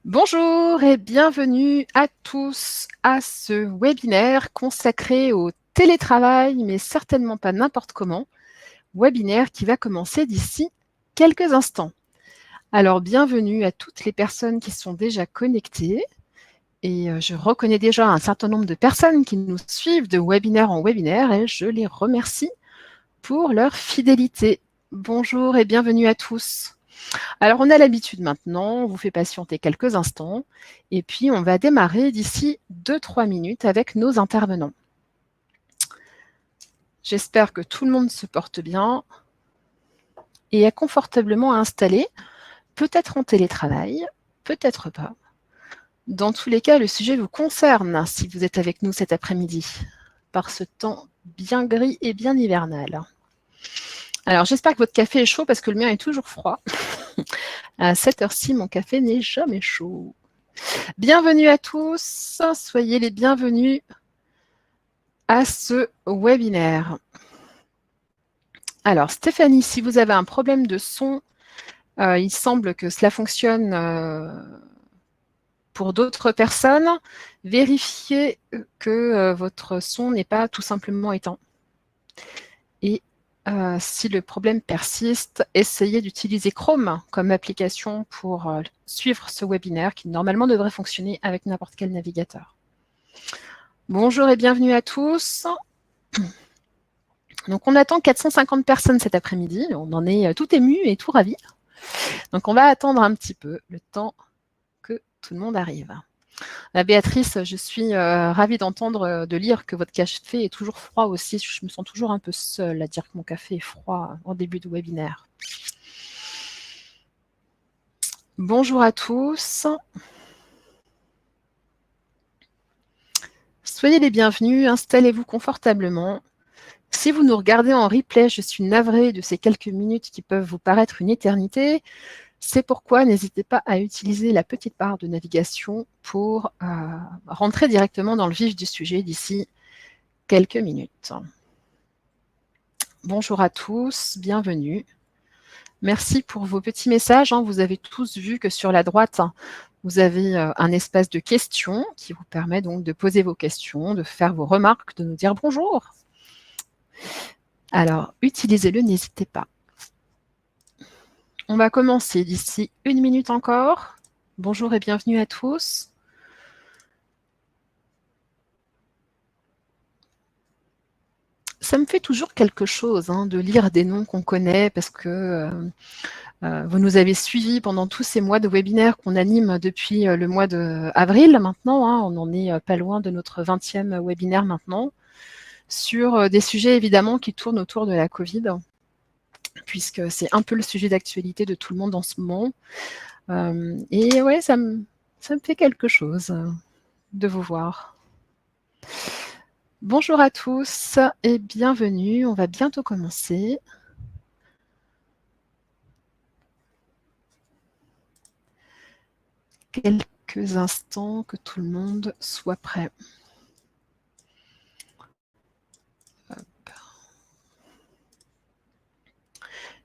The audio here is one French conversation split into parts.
Bonjour et bienvenue à tous à ce webinaire consacré au télétravail, mais certainement pas n'importe comment, webinaire qui va commencer d'ici quelques instants. Alors bienvenue à toutes les personnes qui sont déjà connectées et je reconnais déjà un certain nombre de personnes qui nous suivent de webinaire en webinaire et je les remercie pour leur fidélité. Bonjour et bienvenue à tous. Alors, on a l'habitude maintenant, on vous fait patienter quelques instants, et puis on va démarrer d'ici 2-3 minutes avec nos intervenants. J'espère que tout le monde se porte bien et est confortablement installé, peut-être en télétravail, peut-être pas. Dans tous les cas, le sujet vous concerne si vous êtes avec nous cet après-midi, par ce temps bien gris et bien hivernal. Alors, j'espère que votre café est chaud parce que le mien est toujours froid. À cette heure-ci, mon café n'est jamais chaud. Bienvenue à tous, soyez les bienvenus à ce webinaire. Alors Stéphanie, si vous avez un problème de son, il semble que cela fonctionne pour d'autres personnes. Vérifiez que votre son n'est pas tout simplement éteint. Et si le problème persiste, essayez d'utiliser Chrome comme application pour suivre ce webinaire qui normalement devrait fonctionner avec n'importe quel navigateur. Bonjour et bienvenue à tous. Donc on attend 450 personnes cet après-midi, on en est tout ému et tout ravi. Donc on va attendre un petit peu le temps que tout le monde arrive. Béatrice, je suis ravie d'entendre, de lire que votre café est toujours froid aussi. Je me sens toujours un peu seule à dire que mon café est froid en début de webinaire. Bonjour à tous. Soyez les bienvenus, installez-vous confortablement. Si vous nous regardez en replay, je suis navrée de ces quelques minutes qui peuvent vous paraître une éternité. C'est pourquoi n'hésitez pas à utiliser la petite barre de navigation pour rentrer directement dans le vif du sujet d'ici quelques minutes. Bonjour à tous, bienvenue. Merci pour vos petits messages. Vous avez tous vu que sur la droite, vous avez un espace de questions qui vous permet donc de poser vos questions, de faire vos remarques, de nous dire bonjour. Alors, utilisez-le, n'hésitez pas. On va commencer d'ici 1 minute encore. Bonjour et bienvenue à tous. Ça me fait toujours quelque chose de lire des noms qu'on connaît parce que vous nous avez suivis pendant tous ces mois de webinaires qu'on anime depuis le mois d'avril maintenant. On en est pas loin de notre 20e webinaire maintenant sur des sujets évidemment qui tournent autour de la Covid puisque c'est un peu le sujet d'actualité de tout le monde en ce moment. Et ouais, ça me fait quelque chose de vous voir. Bonjour à tous et bienvenue. On va bientôt commencer. Quelques instants que tout le monde soit prêt. Hop.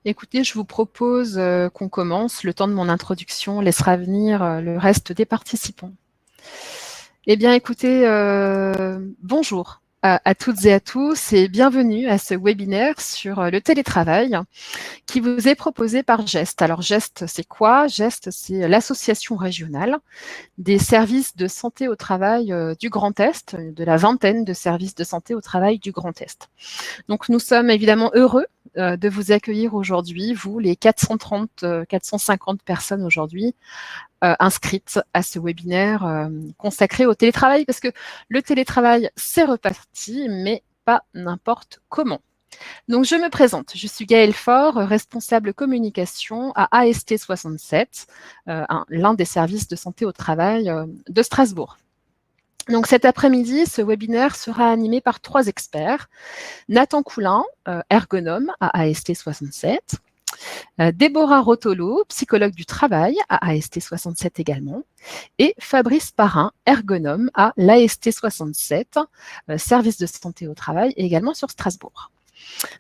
Écoutez, je vous propose qu'on commence. Le temps de mon introduction laissera venir le reste des participants. Eh bien, écoutez, bonjour à toutes et à tous et bienvenue à ce webinaire sur le télétravail qui vous est proposé par GEST. Alors, GEST, c'est quoi? GEST, c'est l'association régionale des services de santé au travail du Grand Est, de la vingtaine de services de santé au travail du Grand Est. Donc, nous sommes évidemment heureux de vous accueillir aujourd'hui, vous, les 430, 450 personnes aujourd'hui inscrites à ce webinaire consacré au télétravail, parce que le télétravail, c'est reparti, mais pas n'importe comment. Donc, je me présente. Je suis Gaëlle Faure, responsable communication à AST67, l'un des services de santé au travail de Strasbourg. Donc, cet après-midi, ce webinaire sera animé par 3 experts. Nathan Coulin, ergonome à AST67. Déborah Rotolo, psychologue du travail à AST67 également. Et Fabrice Parrain, ergonome à l'AST67, service de santé au travail, et également sur Strasbourg.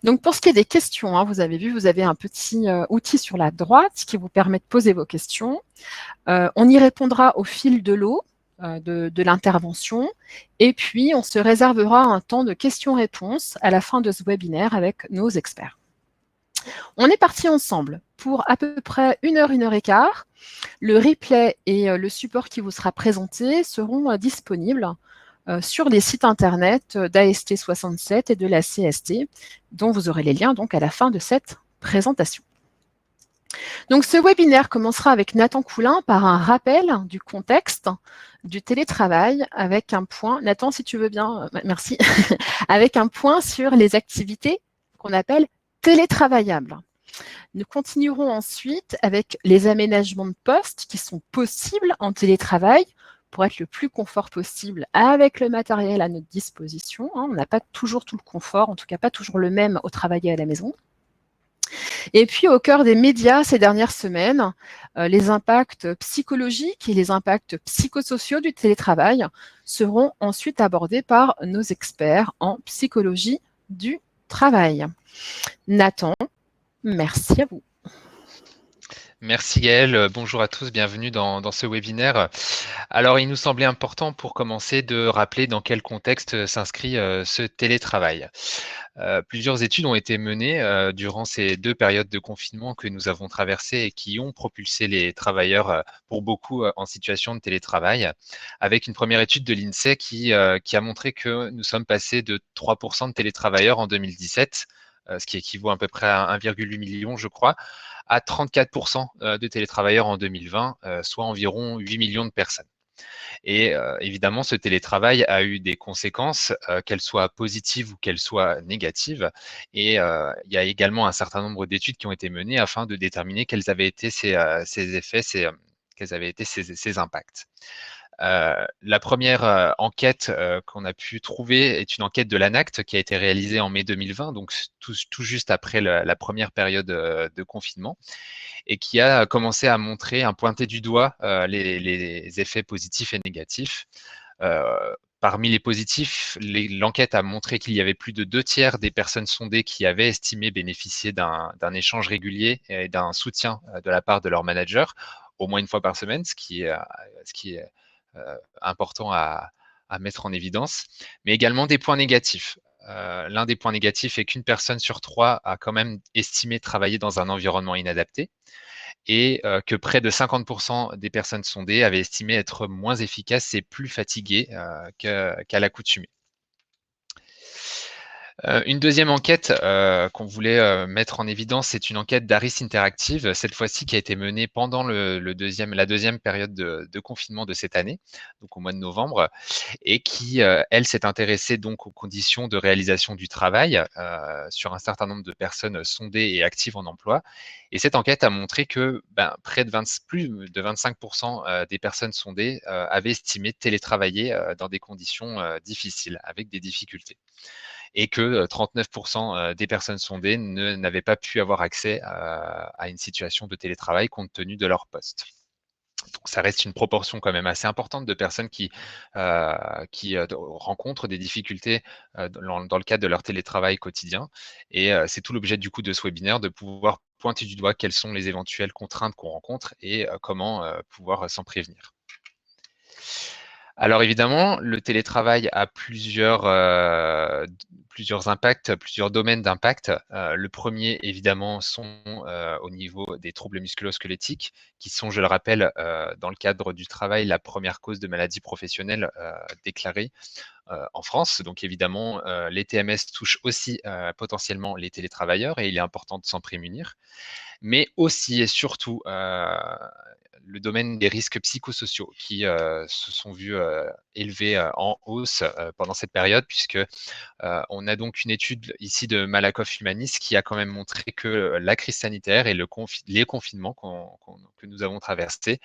Donc pour ce qui est des questions, hein, vous avez vu, vous avez un petit outil sur la droite qui vous permet de poser vos questions. On y répondra au fil de l'eau de l'intervention et puis on se réservera un temps de questions-réponses à la fin de ce webinaire avec nos experts. On est parti ensemble pour à peu près 1 heure et quart. Le replay et le support qui vous sera présenté seront disponibles sur les sites internet d'AST67 et de la CST, dont vous aurez les liens donc à la fin de cette présentation. Donc ce webinaire commencera avec Nathan Coulin par un rappel du contexte du télétravail avec un point, Nathan si tu veux bien, merci, avec un point sur les activités qu'on appelle télétravaillables. Nous continuerons ensuite avec les aménagements de poste qui sont possibles en télétravail pour être le plus confort possible avec le matériel à notre disposition. On n'a pas toujours tout le confort, en tout cas pas toujours le même au travail et à la maison. Et puis au cœur des médias ces dernières semaines, les impacts psychologiques et les impacts psychosociaux du télétravail seront ensuite abordés par nos experts en psychologie du travail. Nathan, merci à vous. Merci Gaëlle, bonjour à tous, bienvenue dans ce webinaire. Alors il nous semblait important pour commencer de rappeler dans quel contexte s'inscrit ce télétravail. Plusieurs études ont été menées durant ces 2 périodes de confinement que nous avons traversées et qui ont propulsé les travailleurs pour beaucoup en situation de télétravail, avec une première étude de l'INSEE qui a montré que nous sommes passés de 3% de télétravailleurs en 2017, ce qui équivaut à peu près à 1,8 million, je crois, à 34% de télétravailleurs en 2020, soit environ 8 millions de personnes. Et évidemment, ce télétravail a eu des conséquences, qu'elles soient positives ou qu'elles soient négatives. Et il y a également un certain nombre d'études qui ont été menées afin de déterminer quels avaient été ces effets, quels avaient été ces impacts. La première enquête qu'on a pu trouver est une enquête de l'ANACT qui a été réalisée en mai 2020, donc tout juste après la première période de confinement, et qui a commencé à montrer, à pointer du doigt les effets positifs et négatifs. Parmi les positifs, l'enquête a montré qu'il y avait plus de 2 tiers des personnes sondées qui avaient estimé bénéficier d'un échange régulier et d'un soutien de la part de leur manager, au moins une fois par semaine, ce qui est important à mettre en évidence, mais également des points négatifs. L'un des points négatifs est qu'une personne sur 3 a quand même estimé travailler dans un environnement inadapté et que près de 50% des personnes sondées avaient estimé être moins efficaces et plus fatiguées qu'à l'accoutumée. Une deuxième enquête qu'on voulait mettre en évidence, c'est une enquête d'Harris Interactive, cette fois-ci qui a été menée pendant la deuxième période de confinement de cette année, donc au mois de novembre, et qui, elle, s'est intéressée donc aux conditions de réalisation du travail sur un certain nombre de personnes sondées et actives en emploi. Et cette enquête a montré que plus de 25% des personnes sondées avaient estimé télétravailler dans des conditions difficiles, avec des difficultés, et que 39% des personnes sondées n'avaient pas pu avoir accès à une situation de télétravail compte tenu de leur poste. Donc ça reste une proportion quand même assez importante de personnes qui rencontrent des difficultés dans le cadre de leur télétravail quotidien. Et c'est tout l'objet du coup de ce webinaire, de pouvoir pointer du doigt quelles sont les éventuelles contraintes qu'on rencontre et comment pouvoir s'en prévenir. Alors évidemment, le télétravail a plusieurs impacts, plusieurs domaines d'impact. Le premier, évidemment, sont au niveau des troubles musculo-squelettiques, qui sont, je le rappelle, dans le cadre du travail, la première cause de maladie professionnelle déclarée en France. Donc évidemment, les TMS touchent aussi potentiellement les télétravailleurs et il est important de s'en prémunir. Mais aussi et surtout le domaine des risques psychosociaux qui se sont vus élevés en hausse pendant cette période, puisque on a donc une étude ici de Malakoff Humanis qui a quand même montré que la crise sanitaire et les confinements que nous avons traversés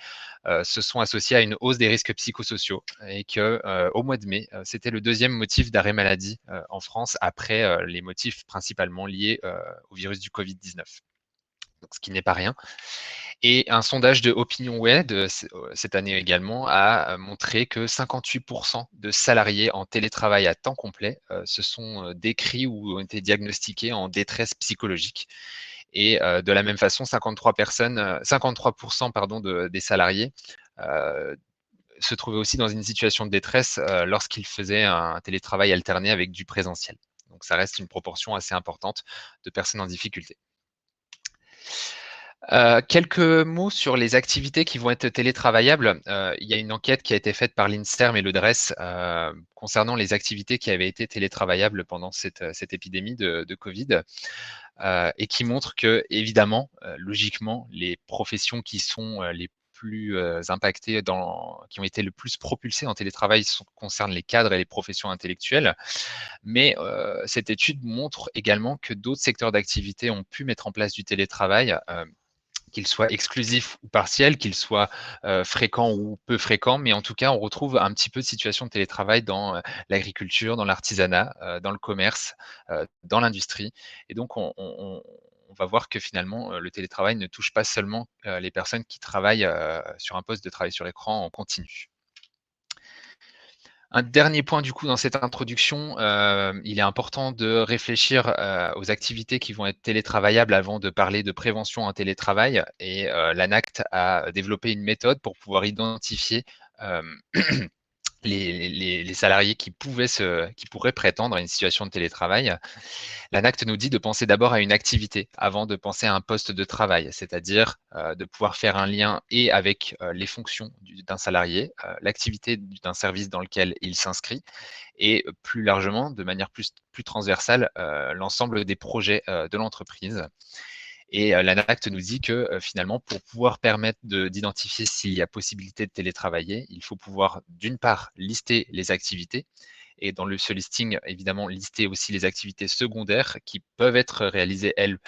se sont associés à une hausse des risques psychosociaux, et que au mois de mai, c'était le deuxième motif d'arrêt maladie en France, après les motifs principalement liés au virus du Covid-19. Donc, ce qui n'est pas rien. Et un sondage de OpinionWay cette année également a montré que 58% de salariés en télétravail à temps complet se sont décrits ou ont été diagnostiqués en détresse psychologique. Et de la même façon, 53% des salariés se trouvaient aussi dans une situation de détresse lorsqu'ils faisaient un télétravail alterné avec du présentiel. Donc ça reste une proportion assez importante de personnes en difficulté. Quelques mots sur les activités qui vont être télétravaillables. Il y a une enquête qui a été faite par l'INSERM et le DRES concernant les activités qui avaient été télétravaillables pendant cette épidémie de Covid et qui montre que, évidemment, logiquement, les professions qui sont les plus impactées, qui ont été le plus propulsées en télétravail concernent les cadres et les professions intellectuelles. Mais cette étude montre également que d'autres secteurs d'activité ont pu mettre en place du télétravail qu'il soit exclusif ou partiel, qu'il soit fréquent ou peu fréquent, mais en tout cas, on retrouve un petit peu de situation de télétravail dans l'agriculture, dans l'artisanat, dans le commerce, dans l'industrie. Et donc, on va voir que finalement, le télétravail ne touche pas seulement les personnes qui travaillent sur un poste de travail sur écran en continu. Un dernier point du coup dans cette introduction, il est important de réfléchir aux activités qui vont être télétravaillables avant de parler de prévention en télétravail et l'ANACT a développé une méthode pour pouvoir identifier les salariés qui pourraient prétendre à une situation de télétravail. L'ANACT nous dit de penser d'abord à une activité avant de penser à un poste de travail, c'est-à-dire de pouvoir faire un lien et avec les fonctions d'un salarié, l'activité d'un service dans lequel il s'inscrit, et plus largement, de manière plus transversale, l'ensemble des projets de l'entreprise. Et l'ANACT nous dit que finalement, pour pouvoir permettre d'identifier s'il y a possibilité de télétravailler, il faut pouvoir d'une part lister les activités, et dans ce listing, évidemment, lister aussi les activités secondaires qui peuvent être réalisées, elles,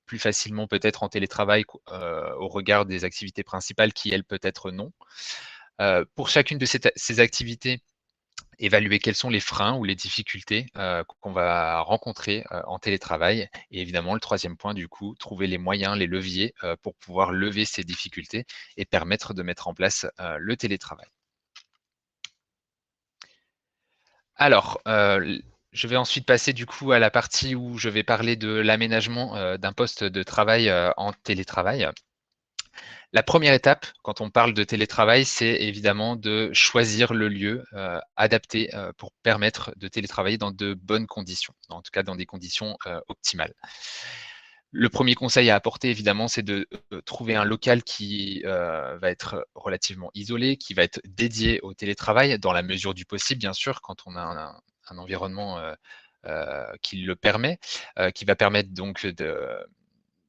plus facilement peut-être en télétravail au regard des activités principales qui, elles, peut-être non. Pour chacune de ces activités, évaluer quels sont les freins ou les difficultés qu'on va rencontrer en télétravail. Et évidemment, le troisième point, du coup, trouver les moyens, les leviers pour pouvoir lever ces difficultés et permettre de mettre en place le télétravail. Alors, je vais ensuite passer du coup à la partie où je vais parler de l'aménagement d'un poste de travail en télétravail. La première étape, quand on parle de télétravail, c'est évidemment de choisir le lieu adapté pour permettre de télétravailler dans de bonnes conditions, en tout cas dans des conditions optimales. Le premier conseil à apporter, évidemment, c'est de trouver un local qui va être relativement isolé, qui va être dédié au télétravail, dans la mesure du possible, bien sûr, quand on a un environnement qui le permet, qui va permettre donc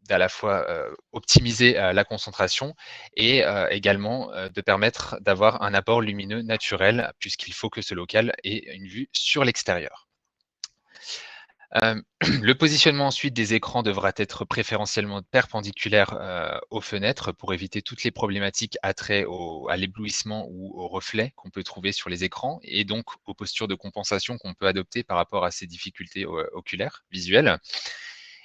d'à la fois optimiser la concentration et également de permettre d'avoir un apport lumineux naturel, puisqu'il faut que ce local ait une vue sur l'extérieur. Le positionnement ensuite des écrans devra être préférentiellement perpendiculaire aux fenêtres pour éviter toutes les problématiques attrait à l'éblouissement ou aux reflets qu'on peut trouver sur les écrans et donc aux postures de compensation qu'on peut adopter par rapport à ces difficultés oculaires, visuelles.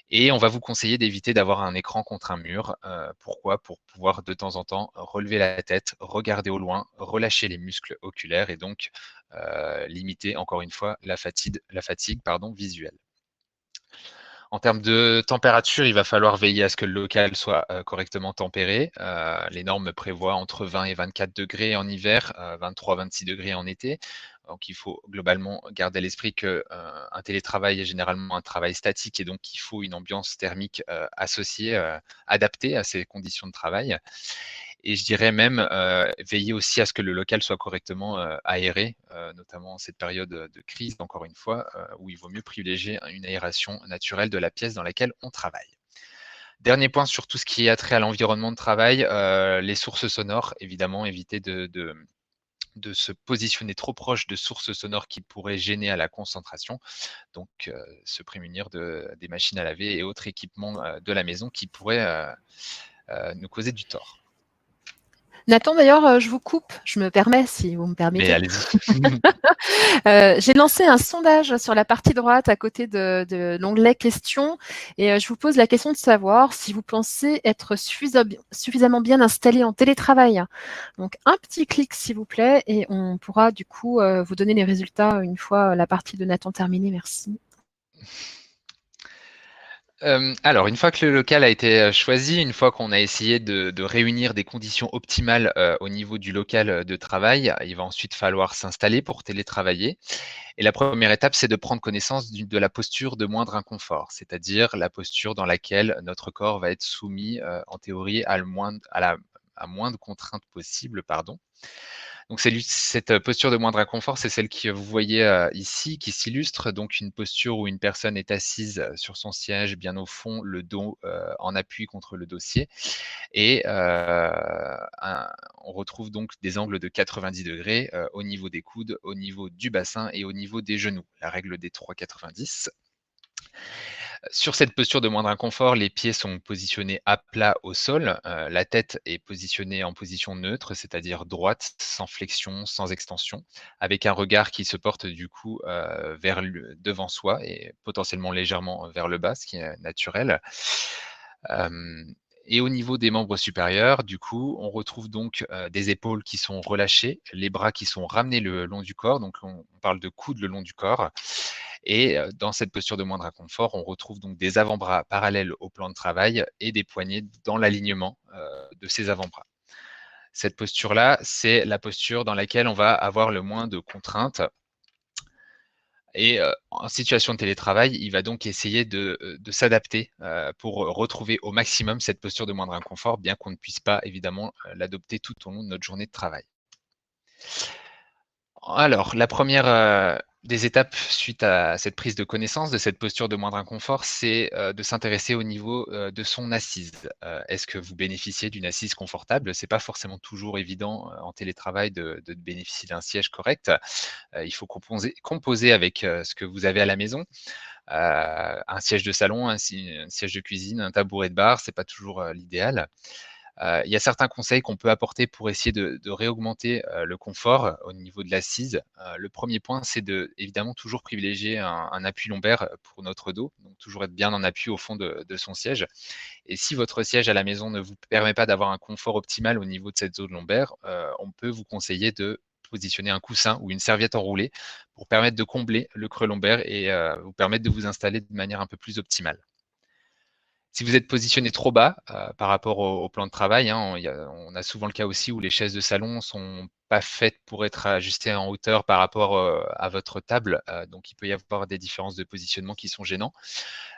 Et on va vous conseiller d'éviter d'avoir un écran contre un mur. Pourquoi? Pour pouvoir de temps en temps relever la tête, regarder au loin, relâcher les muscles oculaires et donc limiter encore une fois la fatigue visuelle. En termes de température, il va falloir veiller à ce que le local soit correctement tempéré. Les normes prévoient entre 20 et 24 degrés en hiver, 23-26 degrés en été. Donc il faut globalement garder à l'esprit qu'un télétravail est généralement un travail statique et donc il faut une ambiance thermique associée, adaptée à ces conditions de travail. Et je dirais même veiller aussi à ce que le local soit correctement aéré, notamment en cette période de crise, encore une fois, où il vaut mieux privilégier une aération naturelle de la pièce dans laquelle on travaille. Dernier point sur tout ce qui est attrait à l'environnement de travail, les sources sonores, évidemment, éviter de se positionner trop proche de sources sonores qui pourraient gêner à la concentration, donc se prémunir des machines à laver et autres équipements de la maison qui pourraient nous causer du tort. Nathan, d'ailleurs, je vous coupe, je me permets, si vous me Mais permettez. allez-y. J'ai lancé un sondage sur la partie droite à côté de l'onglet questions et je vous pose la question de savoir si vous pensez être suffisamment bien installé en télétravail. Donc un petit clic s'il vous plaît et on pourra du coup vous donner les résultats une fois la partie de Nathan terminée. Merci. Alors, une fois que le local a été choisi, une fois qu'on a essayé de réunir des conditions optimales au niveau du local de travail, il va ensuite falloir s'installer pour télétravailler. Et la première étape, c'est de prendre connaissance de la posture de moindre inconfort, c'est-à-dire la posture dans laquelle notre corps va être soumis, en théorie, à moins de contraintes possibles, pardon. Donc cette posture de moindre inconfort, c'est celle que vous voyez ici, qui s'illustre. Donc une posture où une personne est assise sur son siège, bien au fond, le dos en appui contre le dossier. Et on retrouve donc des angles de 90 degrés au niveau des coudes, au niveau du bassin et au niveau des genoux. La règle des 3,90. Sur cette posture de moindre inconfort, les pieds sont positionnés à plat au sol, la tête est positionnée en position neutre, c'est-à-dire droite, sans flexion, sans extension, avec un regard qui se porte du coup vers devant soi et potentiellement légèrement vers le bas, ce qui est naturel. Hem Et au niveau des membres supérieurs, du coup, on retrouve donc des épaules qui sont relâchées, les bras qui sont ramenés le long du corps, donc on parle de coude le long du corps. Et dans cette posture de moindre inconfort, on retrouve donc des avant-bras parallèles au plan de travail et des poignets dans l'alignement de ces avant-bras. Cette posture-là, c'est la posture dans laquelle on va avoir le moins de contraintes. Et en situation de télétravail, il va donc essayer de s'adapter pour retrouver au maximum cette posture de moindre inconfort, bien qu'on ne puisse pas évidemment l'adopter tout au long de notre journée de travail. Alors, la première des étapes suite à cette prise de connaissance de cette posture de moindre inconfort, c'est de s'intéresser au niveau de son assise. Est-ce que vous bénéficiez d'une assise confortable? C'est pas forcément toujours évident en télétravail de bénéficier d'un siège correct. Il faut composer avec ce que vous avez à la maison. Un siège de salon, un siège de cuisine, un tabouret de bar, c'est pas toujours l'idéal. Il y a certains conseils qu'on peut apporter pour essayer de réaugmenter le confort au niveau de l'assise. Le premier point, c'est de évidemment toujours privilégier un appui lombaire pour notre dos, donc toujours être bien en appui au fond de son siège. Et si votre siège à la maison ne vous permet pas d'avoir un confort optimal au niveau de cette zone lombaire, on peut vous conseiller de positionner un coussin ou une serviette enroulée pour permettre de combler le creux lombaire et vous permettre de vous installer de manière un peu plus optimale. Si vous êtes positionné trop bas, par rapport au plan de travail, hein, on a souvent le cas aussi où les chaises de salon sont pas faites pour être ajustées en hauteur par rapport, à votre table, donc il peut y avoir des différences de positionnement qui sont gênants.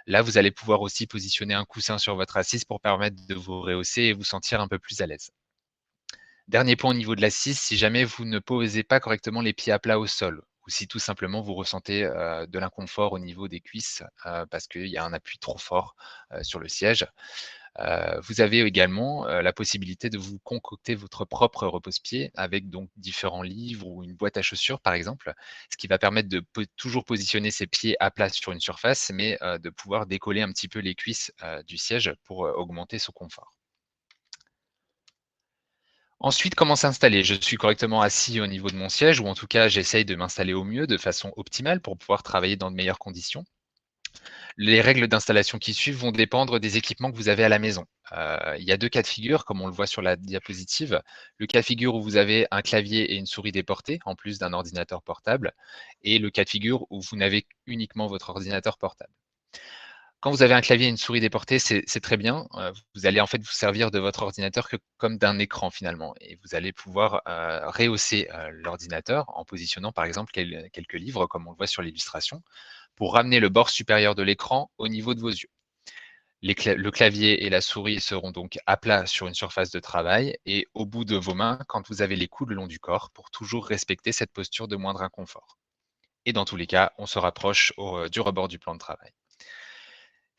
Là, vous allez pouvoir aussi positionner un coussin sur votre assise pour permettre de vous rehausser et vous sentir un peu plus à l'aise. Dernier point au niveau de l'assise, si jamais vous ne posez pas correctement les pieds à plat au sol ou si tout simplement vous ressentez, de l'inconfort au niveau des cuisses, parce qu'il y a un appui trop fort, sur le siège. Vous avez également, la possibilité de vous concocter votre propre repose-pied avec donc différents livres ou une boîte à chaussures par exemple, ce qui va permettre de toujours positionner ses pieds à plat sur une surface, mais de pouvoir décoller un petit peu les cuisses, du siège pour, augmenter son confort. Ensuite, comment s'installer? Je suis correctement assis au niveau de mon siège ou en tout cas, j'essaye de m'installer au mieux de façon optimale pour pouvoir travailler dans de meilleures conditions. Les règles d'installation qui suivent vont dépendre des équipements que vous avez à la maison. Il y a 2 cas de figure, comme on le voit sur la diapositive. Le cas de figure où vous avez un clavier et une souris déportés, en plus d'un ordinateur portable, et le cas de figure où vous n'avez uniquement votre ordinateur portable. Quand vous avez un clavier et une souris déportés, c'est très bien. Vous allez en fait vous servir de votre ordinateur que comme d'un écran finalement et vous allez pouvoir, rehausser, l'ordinateur en positionnant par exemple quelques livres comme on le voit sur l'illustration, pour ramener le bord supérieur de l'écran au niveau de vos yeux. Le clavier et la souris seront donc à plat sur une surface de travail et au bout de vos mains quand vous avez les coudes le long du corps pour toujours respecter cette posture de moindre inconfort. Et dans tous les cas, on se rapproche du rebord du plan de travail.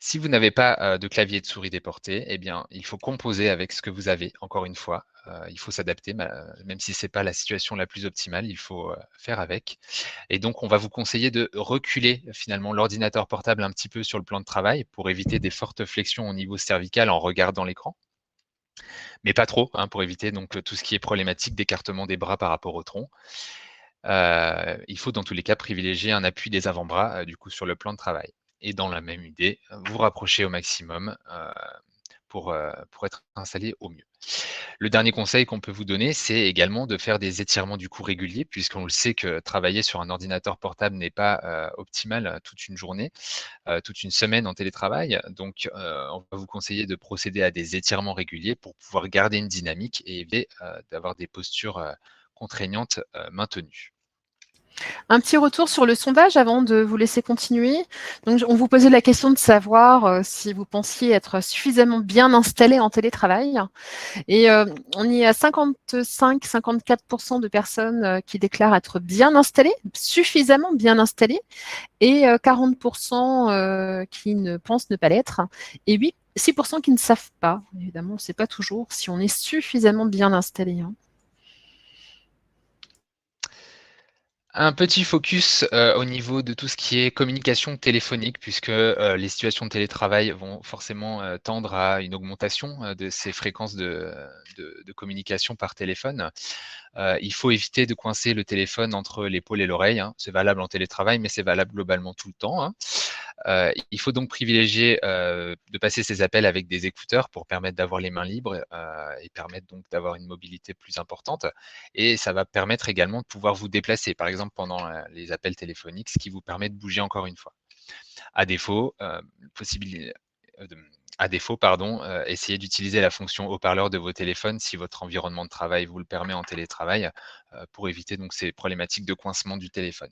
Si vous n'avez pas de clavier et de souris déportés, eh bien, il faut composer avec ce que vous avez, encore une fois. Il faut s'adapter, même si ce n'est pas la situation la plus optimale, il faut faire avec. Et donc, on va vous conseiller de reculer finalement l'ordinateur portable un petit peu sur le plan de travail pour éviter des fortes flexions au niveau cervical en regardant l'écran. mais pas trop, hein, pour éviter donc tout ce qui est problématique d'écartement des bras par rapport au tronc. Il faut dans tous les cas privilégier un appui des avant-bras, du coup sur le plan de travail et dans la même idée, vous rapprocher au maximum, pour être installé au mieux. Le dernier conseil qu'on peut vous donner, c'est également de faire des étirements du cou réguliers, puisqu'on le sait que travailler sur un ordinateur portable n'est pas, optimal, toute une journée, toute une semaine en télétravail. Donc, on va vous conseiller de procéder à des étirements réguliers pour pouvoir garder une dynamique et éviter, d'avoir des postures, contraignantes, maintenues. Un petit retour sur le sondage avant de vous laisser continuer. Donc, on vous posait la question de savoir si vous pensiez être suffisamment bien installé en télétravail. Et on y est à 55-54% de personnes qui déclarent être bien installées, suffisamment bien installées, et 40% qui ne pensent ne pas l'être, et 6% qui ne savent pas. Évidemment, on ne sait pas toujours si on est suffisamment bien installé, hein. Un petit focus, au niveau de tout ce qui est communication téléphonique puisque, les situations de télétravail vont forcément, tendre à une augmentation, de ces fréquences de communication par téléphone. Il faut éviter de coincer le téléphone entre l'épaule et l'oreille, hein. C'est valable en télétravail, mais c'est valable globalement tout le temps, hein. Il faut donc privilégier, de passer ces appels avec des écouteurs pour permettre d'avoir les mains libres, et permettre donc d'avoir une mobilité plus importante et ça va permettre également de pouvoir vous déplacer, par exemple pendant, les appels téléphoniques, ce qui vous permet de bouger encore une fois. À défaut, possibili de à défaut, pardon, essayez d'utiliser la fonction haut-parleur de vos téléphones si votre environnement de travail vous le permet en télétravail, pour éviter donc ces problématiques de coincement du téléphone.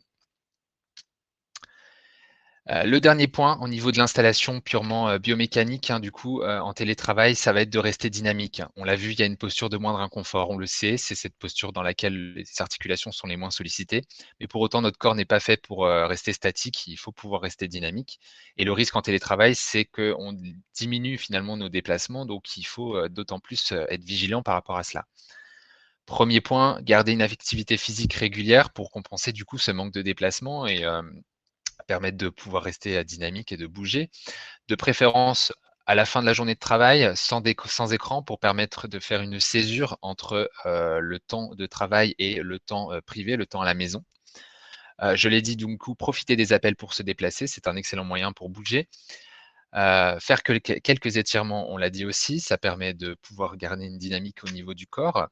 Le dernier point au niveau de l'installation purement, biomécanique, hein, du coup, en télétravail, ça va être de rester dynamique. On l'a vu, il y a une posture de moindre inconfort, on le sait, c'est cette posture dans laquelle les articulations sont les moins sollicitées. Mais pour autant, notre corps n'est pas fait pour, rester statique, il faut pouvoir rester dynamique et le risque en télétravail, c'est qu'on diminue finalement nos déplacements, donc il faut, d'autant plus, être vigilant par rapport à cela. Premier point, garder une activité physique régulière pour compenser du coup ce manque de déplacement et permettre de pouvoir rester, dynamique et de bouger. De préférence, à la fin de la journée de travail, sans écran pour permettre de faire une césure entre, le temps de travail et le temps, privé, le temps à la maison. Je l'ai dit, du coup, profiter des appels pour se déplacer, c'est un excellent moyen pour bouger. Faire quelques étirements, on l'a dit aussi, ça permet de pouvoir garder une dynamique au niveau du corps.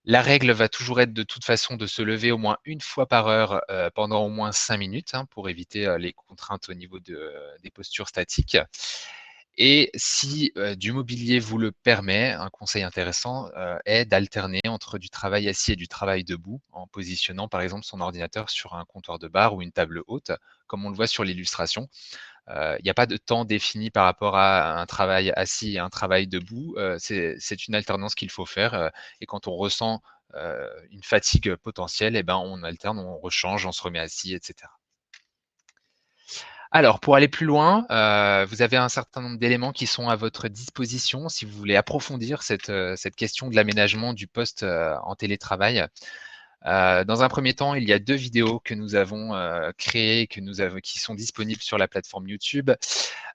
La règle va toujours être de toute façon de se lever au moins une fois par heure, pendant au moins 5 minutes, hein, pour éviter, les contraintes au niveau des postures statiques et si, du mobilier vous le permet, un conseil intéressant, est d'alterner entre du travail assis et du travail debout, en positionnant par exemple son ordinateur sur un comptoir de bar ou une table haute, comme on le voit sur l'illustration. Il n'y a pas de temps défini par rapport à un travail assis et un travail debout, c'est une alternance qu'il faut faire, et quand on ressent, une fatigue potentielle et ben, on alterne, on rechange, on se remet assis et cetera. Alors pour aller plus loin, vous avez un certain nombre d'éléments qui sont à votre disposition si vous voulez approfondir cette question de l'aménagement du poste, en télétravail. Dans un premier temps, il y a 2 vidéos que nous avons, créées, qui sont disponibles sur la plateforme YouTube.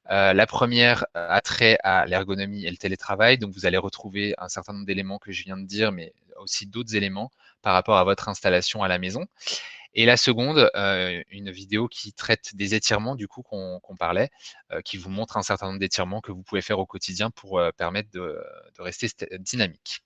La première a trait à l'ergonomie et le télétravail, donc vous allez retrouver un certain nombre d'éléments que je viens de dire, mais aussi d'autres éléments par rapport à votre installation à la maison. Et la seconde, une vidéo qui traite des étirements du coup qu'on parlait, qui vous montre un certain nombre d'étirements que vous pouvez faire au quotidien pour, permettre de rester dynamique.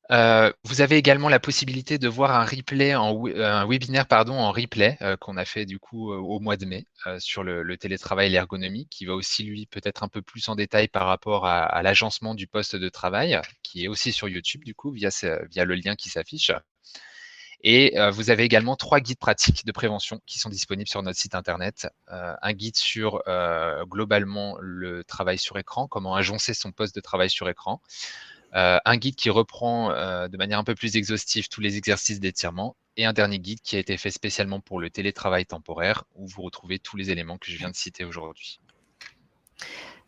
Vous avez également la possibilité de voir un webinaire pardon, en replay, qu'on a fait du coup, au mois de mai, sur le télétravail et l'ergonomie, qui va aussi lui peut-être un peu plus en détail par rapport à l'agencement du poste de travail, qui est aussi sur YouTube du coup via le lien qui s'affiche. Et vous avez également 3 guides pratiques de prévention qui sont disponibles sur notre site internet. Un guide sur, globalement le travail sur écran, comment agencer son poste de travail sur écran. Un guide qui reprend, de manière un peu plus exhaustive tous les exercices d'étirement et un dernier guide qui a été fait spécialement pour le télétravail temporaire où vous retrouvez tous les éléments que je viens de citer aujourd'hui.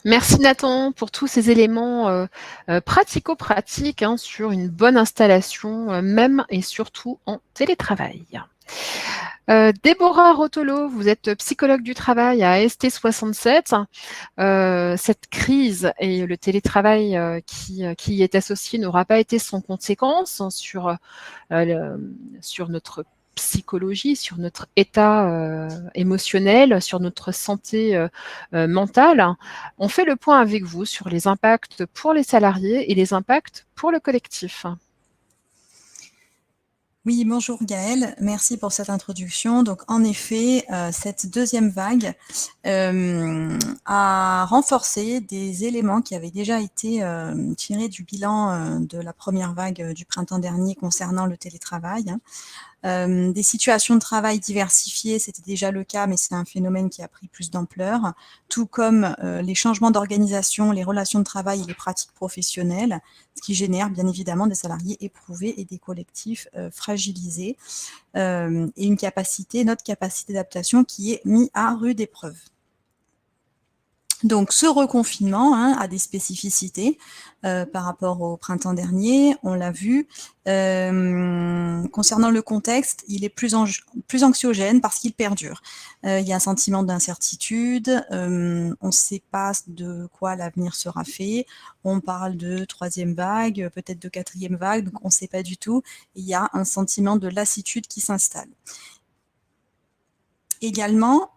Merci Nathan pour tous ces éléments pratico-pratiques, hein, sur une bonne installation, même et surtout en télétravail. Déborah Rotolo, vous êtes psychologue du travail à ST67. Cette crise et le télétravail qui y est associé n'aura pas été sans conséquence sur notre psychologie, sur notre état émotionnel, sur notre santé mentale. On fait le point avec vous sur les impacts pour les salariés et les impacts pour le collectif. Oui, bonjour Gaëlle, merci pour cette introduction. Donc en effet, cette deuxième vague a renforcé des éléments qui avaient déjà été tirés du bilan de la première vague du printemps dernier concernant le télétravail. Des situations de travail diversifiées, c'était déjà le cas, mais c'est un phénomène qui a pris plus d'ampleur, tout comme les changements d'organisation, les relations de travail et les pratiques professionnelles, ce qui génère bien évidemment des salariés éprouvés et des collectifs fragilisés, et notre capacité d'adaptation qui est mise à rude épreuve. Donc, ce reconfinement a des spécificités par rapport au printemps dernier, on l'a vu. Concernant le contexte, il est plus anxiogène parce qu'il perdure. Il y a un sentiment d'incertitude, on ne sait pas de quoi l'avenir sera fait. On parle de troisième vague, peut-être de quatrième vague, donc on ne sait pas du tout. Il y a un sentiment de lassitude qui s'installe. Également,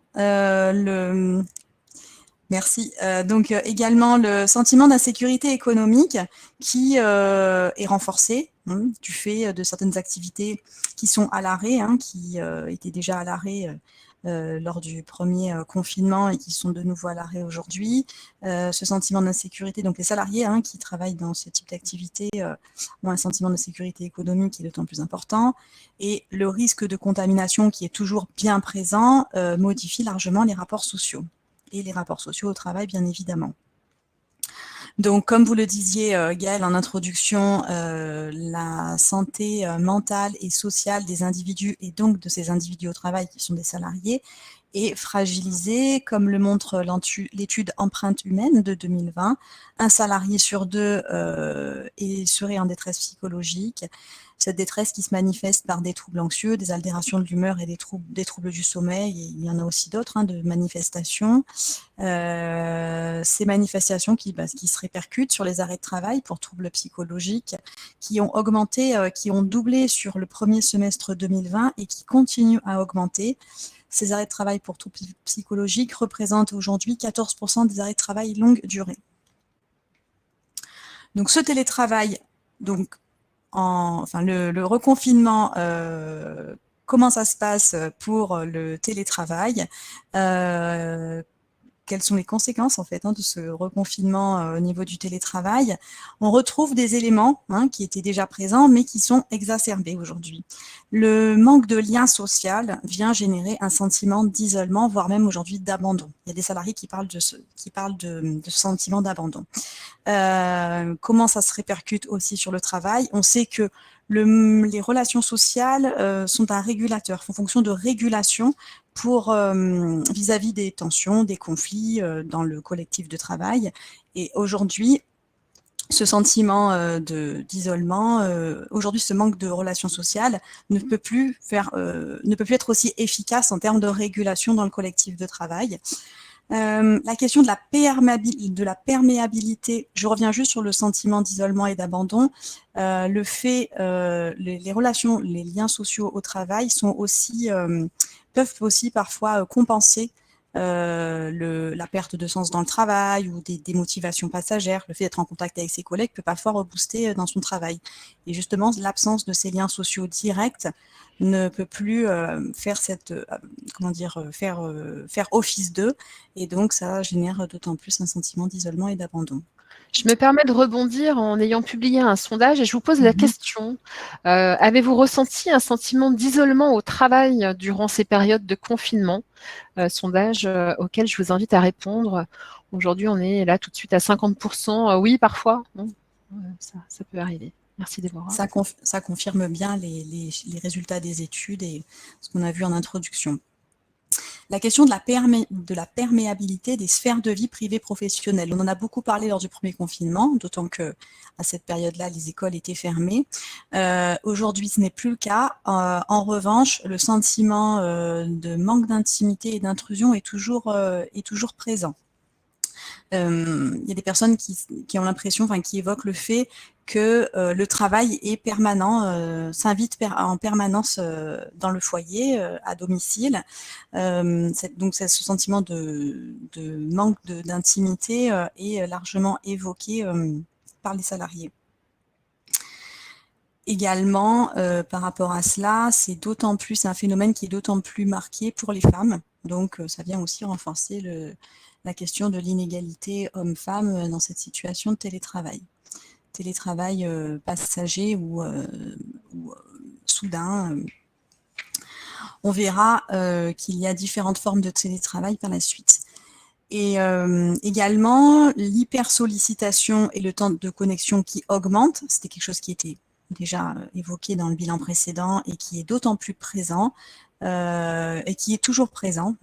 Merci. Donc également le sentiment d'insécurité économique qui est renforcé du fait de certaines activités qui sont à l'arrêt, qui étaient déjà à l'arrêt lors du premier confinement et qui sont de nouveau à l'arrêt aujourd'hui. Ce sentiment d'insécurité, donc les salariés qui travaillent dans ce type d'activité ont un sentiment d'insécurité économique qui est d'autant plus important. Et le risque de contamination qui est toujours bien présent modifie largement les rapports sociaux. Et les rapports sociaux au travail, bien évidemment. Donc, comme vous le disiez, Gaëlle, en introduction, la santé mentale et sociale des individus, et donc de ces individus au travail qui sont des salariés, est fragilisée, comme le montre l'étude Empreinte humaine de 2020. Un salarié sur deux serait en détresse psychologique. Cette détresse qui se manifeste par des troubles anxieux, des altérations de l'humeur et des troubles du sommeil, et il y en a aussi d'autres de manifestations. Ces manifestations qui se répercutent sur les arrêts de travail pour troubles psychologiques, qui ont augmenté, qui ont doublé sur le premier semestre 2020 et qui continuent à augmenter. Ces arrêts de travail pour troubles psychologiques représentent aujourd'hui 14% des arrêts de travail longue durée. Donc ce télétravail, donc le reconfinement, comment ça se passe pour le télétravail, quelles sont les conséquences en fait de ce reconfinement au niveau du télétravail. On retrouve des éléments qui étaient déjà présents mais qui sont exacerbés aujourd'hui. Le manque de lien social vient générer un sentiment d'isolement, voire même aujourd'hui d'abandon. Il y a des salariés qui parlent de ce sentiment d'abandon. Comment ça se répercute aussi sur le travail? On sait que les relations sociales sont un régulateur, font fonction de régulation pour vis-à-vis des tensions, des conflits dans le collectif de travail. Et aujourd'hui, ce sentiment d'isolement, aujourd'hui ce manque de relations sociales ne peut plus être aussi efficace en termes de régulation dans le collectif de travail. La question de la perméabilité, je reviens juste sur le sentiment d'isolement et d'abandon. Les relations, les liens sociaux au travail peuvent aussi parfois compenser la perte de sens dans le travail ou des démotivations passagères. Le fait d'être en contact avec ses collègues peut parfois rebooster dans son travail. Et justement, l'absence de ces liens sociaux directs ne peut plus faire office d'eux, et donc ça génère d'autant plus un sentiment d'isolement et d'abandon. Je me permets de rebondir en ayant publié un sondage et je vous pose la question. Avez-vous ressenti un sentiment d'isolement au travail durant ces périodes de confinement? Sondage auquel je vous invite à répondre. Aujourd'hui, on est là tout de suite à 50%. Oui, parfois. Bon, ça peut arriver. Merci Déborah. Ça confirme bien les résultats des études et ce qu'on a vu en introduction. la question de la perméabilité des sphères de vie privées professionnelles. On en a beaucoup parlé lors du premier confinement, d'autant que à cette période-là, les écoles étaient fermées. Aujourd'hui, ce n'est plus le cas. En revanche, le sentiment de manque d'intimité et d'intrusion est toujours présent. Il y a des personnes qui ont l'impression, enfin qui évoquent le fait que le travail est permanent, s'invite en permanence dans le foyer, à domicile. Donc ce sentiment de manque d'intimité est largement évoqué par les salariés. Également, par rapport à cela, c'est un phénomène qui est d'autant plus marqué pour les femmes. Donc, ça vient aussi renforcer la question de l'inégalité homme-femme dans cette situation de télétravail. Télétravail passager ou soudain. On verra qu'il y a différentes formes de télétravail par la suite. Et également, l'hypersollicitation et le temps de connexion qui augmente, c'était quelque chose qui était déjà évoqué dans le bilan précédent et qui est d'autant plus présent et qui est toujours présent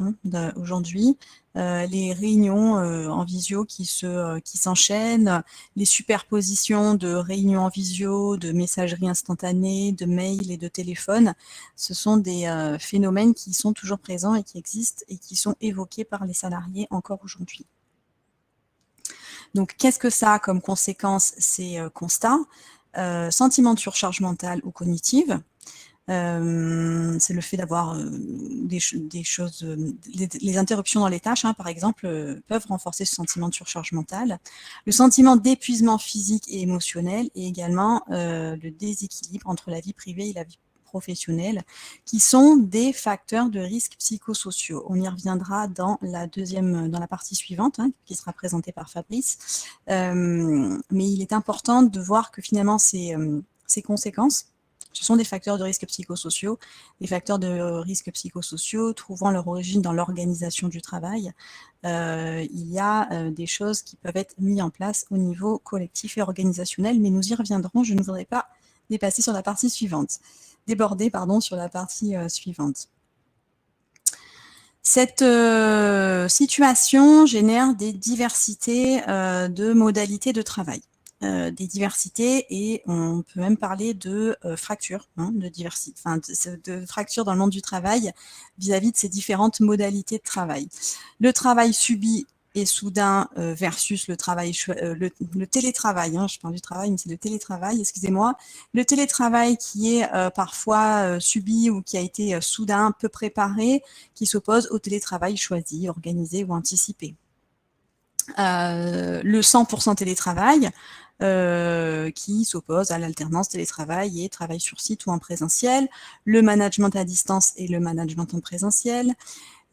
aujourd'hui. Les réunions en visio qui s'enchaînent, les superpositions de réunions en visio, de messagerie instantanée, de mails et de téléphone, ce sont des phénomènes qui sont toujours présents et qui existent et qui sont évoqués par les salariés encore aujourd'hui. Donc, qu'est-ce que ça a comme conséquence, ces constats? Sentiment de surcharge mentale ou cognitive, c'est le fait d'avoir des choses, les interruptions dans les tâches, par exemple, peuvent renforcer ce sentiment de surcharge mentale. Le sentiment d'épuisement physique et émotionnel et également le déséquilibre entre la vie privée et la vie professionnelle, qui sont des facteurs de risque psychosociaux. On y reviendra dans la partie suivante, qui sera présentée par Fabrice. Mais il est important de voir que finalement ces conséquences, ce sont des facteurs de risque psychosociaux, des facteurs de risque psychosociaux trouvant leur origine dans l'organisation du travail. Il y a des choses qui peuvent être mises en place au niveau collectif et organisationnel, mais nous y reviendrons. Je ne voudrais pas déborder sur la partie suivante. Cette situation génère des diversités de modalités de travail. Des diversités et on peut même parler de fractures, de fractures dans le monde du travail vis-à-vis de ces différentes modalités de travail. Le travail subi et soudain versus le télétravail, je parle du travail, mais c'est le télétravail, excusez-moi. Le télétravail qui est parfois subi ou qui a été soudain, peu préparé, qui s'oppose au télétravail choisi, organisé ou anticipé. Le 100% télétravail, qui s'oppose à l'alternance télétravail et travail sur site ou en présentiel, le management à distance et le management en présentiel,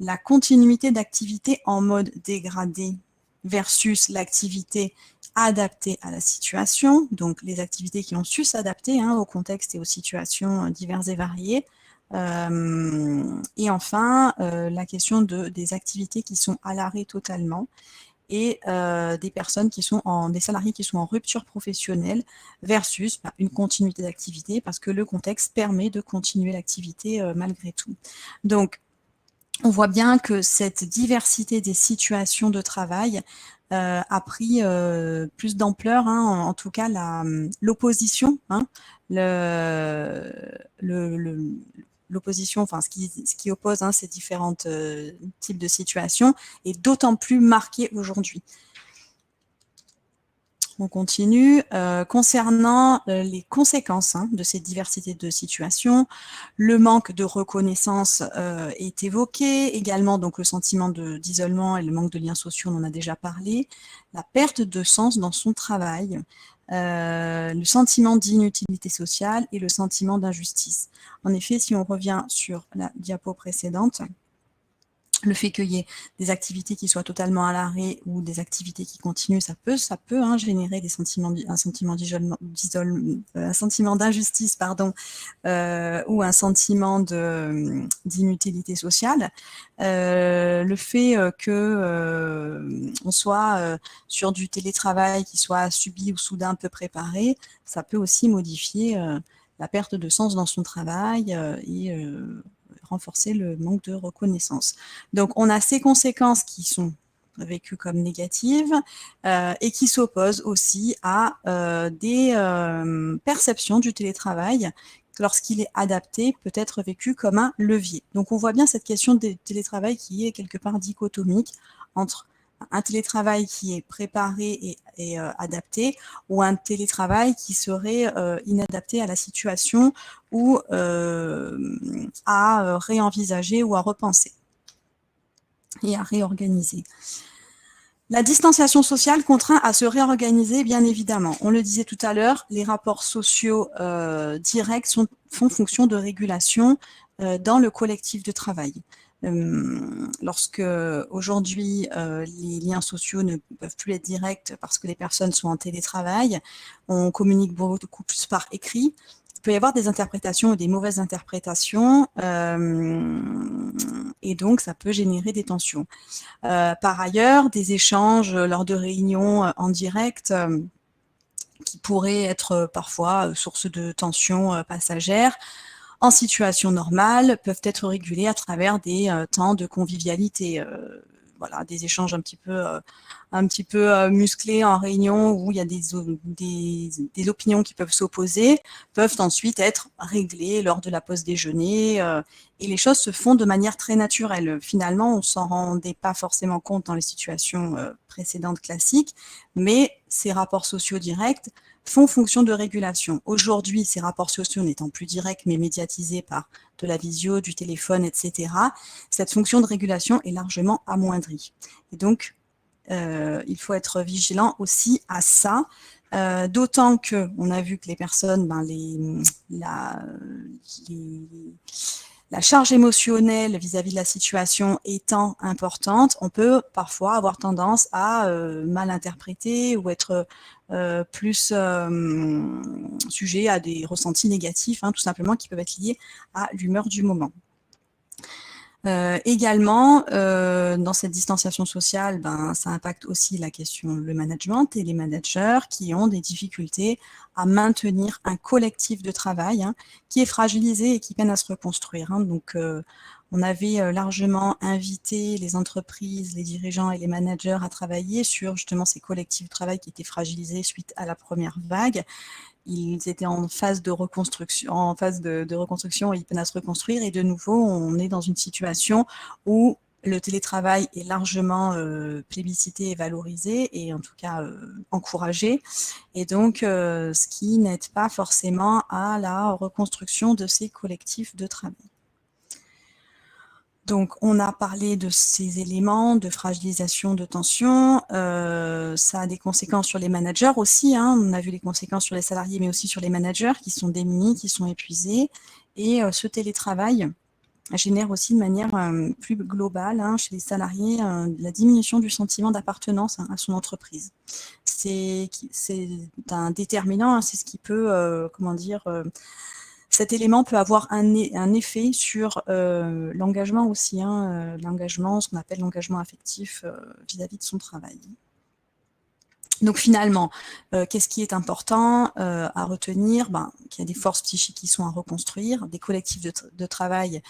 la continuité d'activité en mode dégradé versus l'activité adaptée à la situation, donc les activités qui ont su s'adapter au contexte et aux situations diverses et variées. Et enfin, la question des activités qui sont à l'arrêt totalement et des salariés qui sont en rupture professionnelle versus une continuité d'activité parce que le contexte permet de continuer l'activité malgré tout. Donc, on voit bien que cette diversité des situations de travail a pris plus d'ampleur, en tout cas l'opposition, l'opposition, enfin ce qui oppose ces différents types de situations est d'autant plus marqué aujourd'hui. On continue. Concernant les conséquences de cette diversité de situations, le manque de reconnaissance est évoqué, également donc le sentiment d'isolement et le manque de liens sociaux, on en a déjà parlé, la perte de sens dans son travail, le sentiment d'inutilité sociale et le sentiment d'injustice. En effet, si on revient sur la diapo précédente, le fait qu'il y ait des activités qui soient totalement à l'arrêt ou des activités qui continuent, ça peut générer un sentiment d'injustice, ou un sentiment d'inutilité sociale. Le fait on soit sur du télétravail qui soit subi ou soudain peu préparé, ça peut aussi modifier la perte de sens dans son travail et renforcer le manque de reconnaissance. Donc, on a ces conséquences qui sont vécues comme négatives et qui s'opposent aussi à des perceptions du télétravail lorsqu'il est adapté, peut être vécu comme un levier. Donc, on voit bien cette question du télétravail qui est quelque part dichotomique entre un télétravail qui est préparé et adapté ou un télétravail qui serait inadapté à la situation ou à réenvisager ou à repenser et à réorganiser. La distanciation sociale contraint à se réorganiser, bien évidemment. On le disait tout à l'heure, les rapports sociaux directs font fonction de régulation dans le collectif de travail. Lorsque aujourd'hui les liens sociaux ne peuvent plus être directs parce que les personnes sont en télétravail, on communique beaucoup plus par écrit. Il peut y avoir des interprétations ou des mauvaises interprétations et donc ça peut générer des tensions. Par ailleurs, des échanges lors de réunions en direct qui pourraient être parfois source de tensions passagères, en situation normale, peuvent être régulés à travers des temps de convivialité. Voilà, des échanges un petit peu musclés en réunion où il y a des opinions qui peuvent s'opposer, peuvent ensuite être réglées lors de la pause déjeuner et les choses se font de manière très naturelle. Finalement, on ne s'en rendait pas forcément compte dans les situations précédentes classiques, mais ces rapports sociaux directs font fonction de régulation. Aujourd'hui, ces rapports sociaux n'étant plus directs mais médiatisés par de la visio, du téléphone, etc., cette fonction de régulation est largement amoindrie. Et donc, il faut être vigilant aussi à ça, d'autant qu'on a vu que les personnes, la charge émotionnelle vis-à-vis de la situation étant importante, on peut parfois avoir tendance à mal interpréter ou être plus sujet à des ressentis négatifs, tout simplement, qui peuvent être liés à l'humeur du moment. Également, dans cette distanciation sociale, ça impacte aussi la question, le management et les managers qui ont des difficultés à maintenir un collectif de travail qui est fragilisé et qui peine à se reconstruire. Donc, on avait largement invité les entreprises, les dirigeants et les managers à travailler sur justement ces collectifs de travail qui étaient fragilisés suite à la première vague. Ils étaient en phase de reconstruction, et ils peinent à se reconstruire. Et de nouveau, on est dans une situation où le télétravail est largement plébiscité et valorisé, et en tout cas encouragé. Et donc, ce qui n'aide pas forcément à la reconstruction de ces collectifs de travail. Donc, on a parlé de ces éléments de fragilisation, de tension. Ça a des conséquences sur les managers aussi. On a vu les conséquences sur les salariés, mais aussi sur les managers qui sont démunis, qui sont épuisés. Et ce télétravail génère aussi de manière plus globale chez les salariés la diminution du sentiment d'appartenance à son entreprise. C'est un déterminant, c'est ce qui peut, cet élément peut avoir un effet sur l'engagement aussi, l'engagement, ce qu'on appelle l'engagement affectif vis-à-vis de son travail. Donc finalement, qu'est-ce qui est important à retenir? Qu'il y a des forces psychiques qui sont à reconstruire, des collectifs de travail,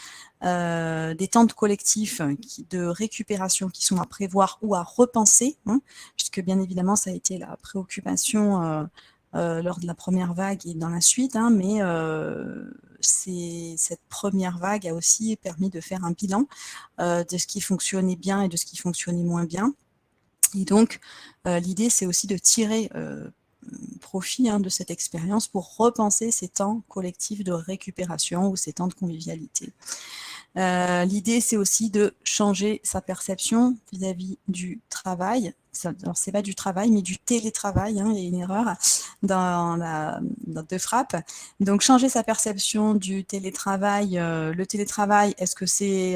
des temps de collectifs de récupération qui sont à prévoir ou à repenser, puisque bien évidemment ça a été la préoccupation lors de la première vague et dans la suite, mais cette première vague a aussi permis de faire un bilan de ce qui fonctionnait bien et de ce qui fonctionnait moins bien. Et donc, l'idée, c'est aussi de tirer profit de cette expérience pour repenser ces temps collectifs de récupération ou ces temps de convivialité. L'idée, c'est aussi de changer sa perception vis-à-vis du travail. Alors, c'est pas du travail, mais du télétravail. Il y a une erreur de frappe. Donc, changer sa perception du télétravail. Le télétravail, est-ce que c'est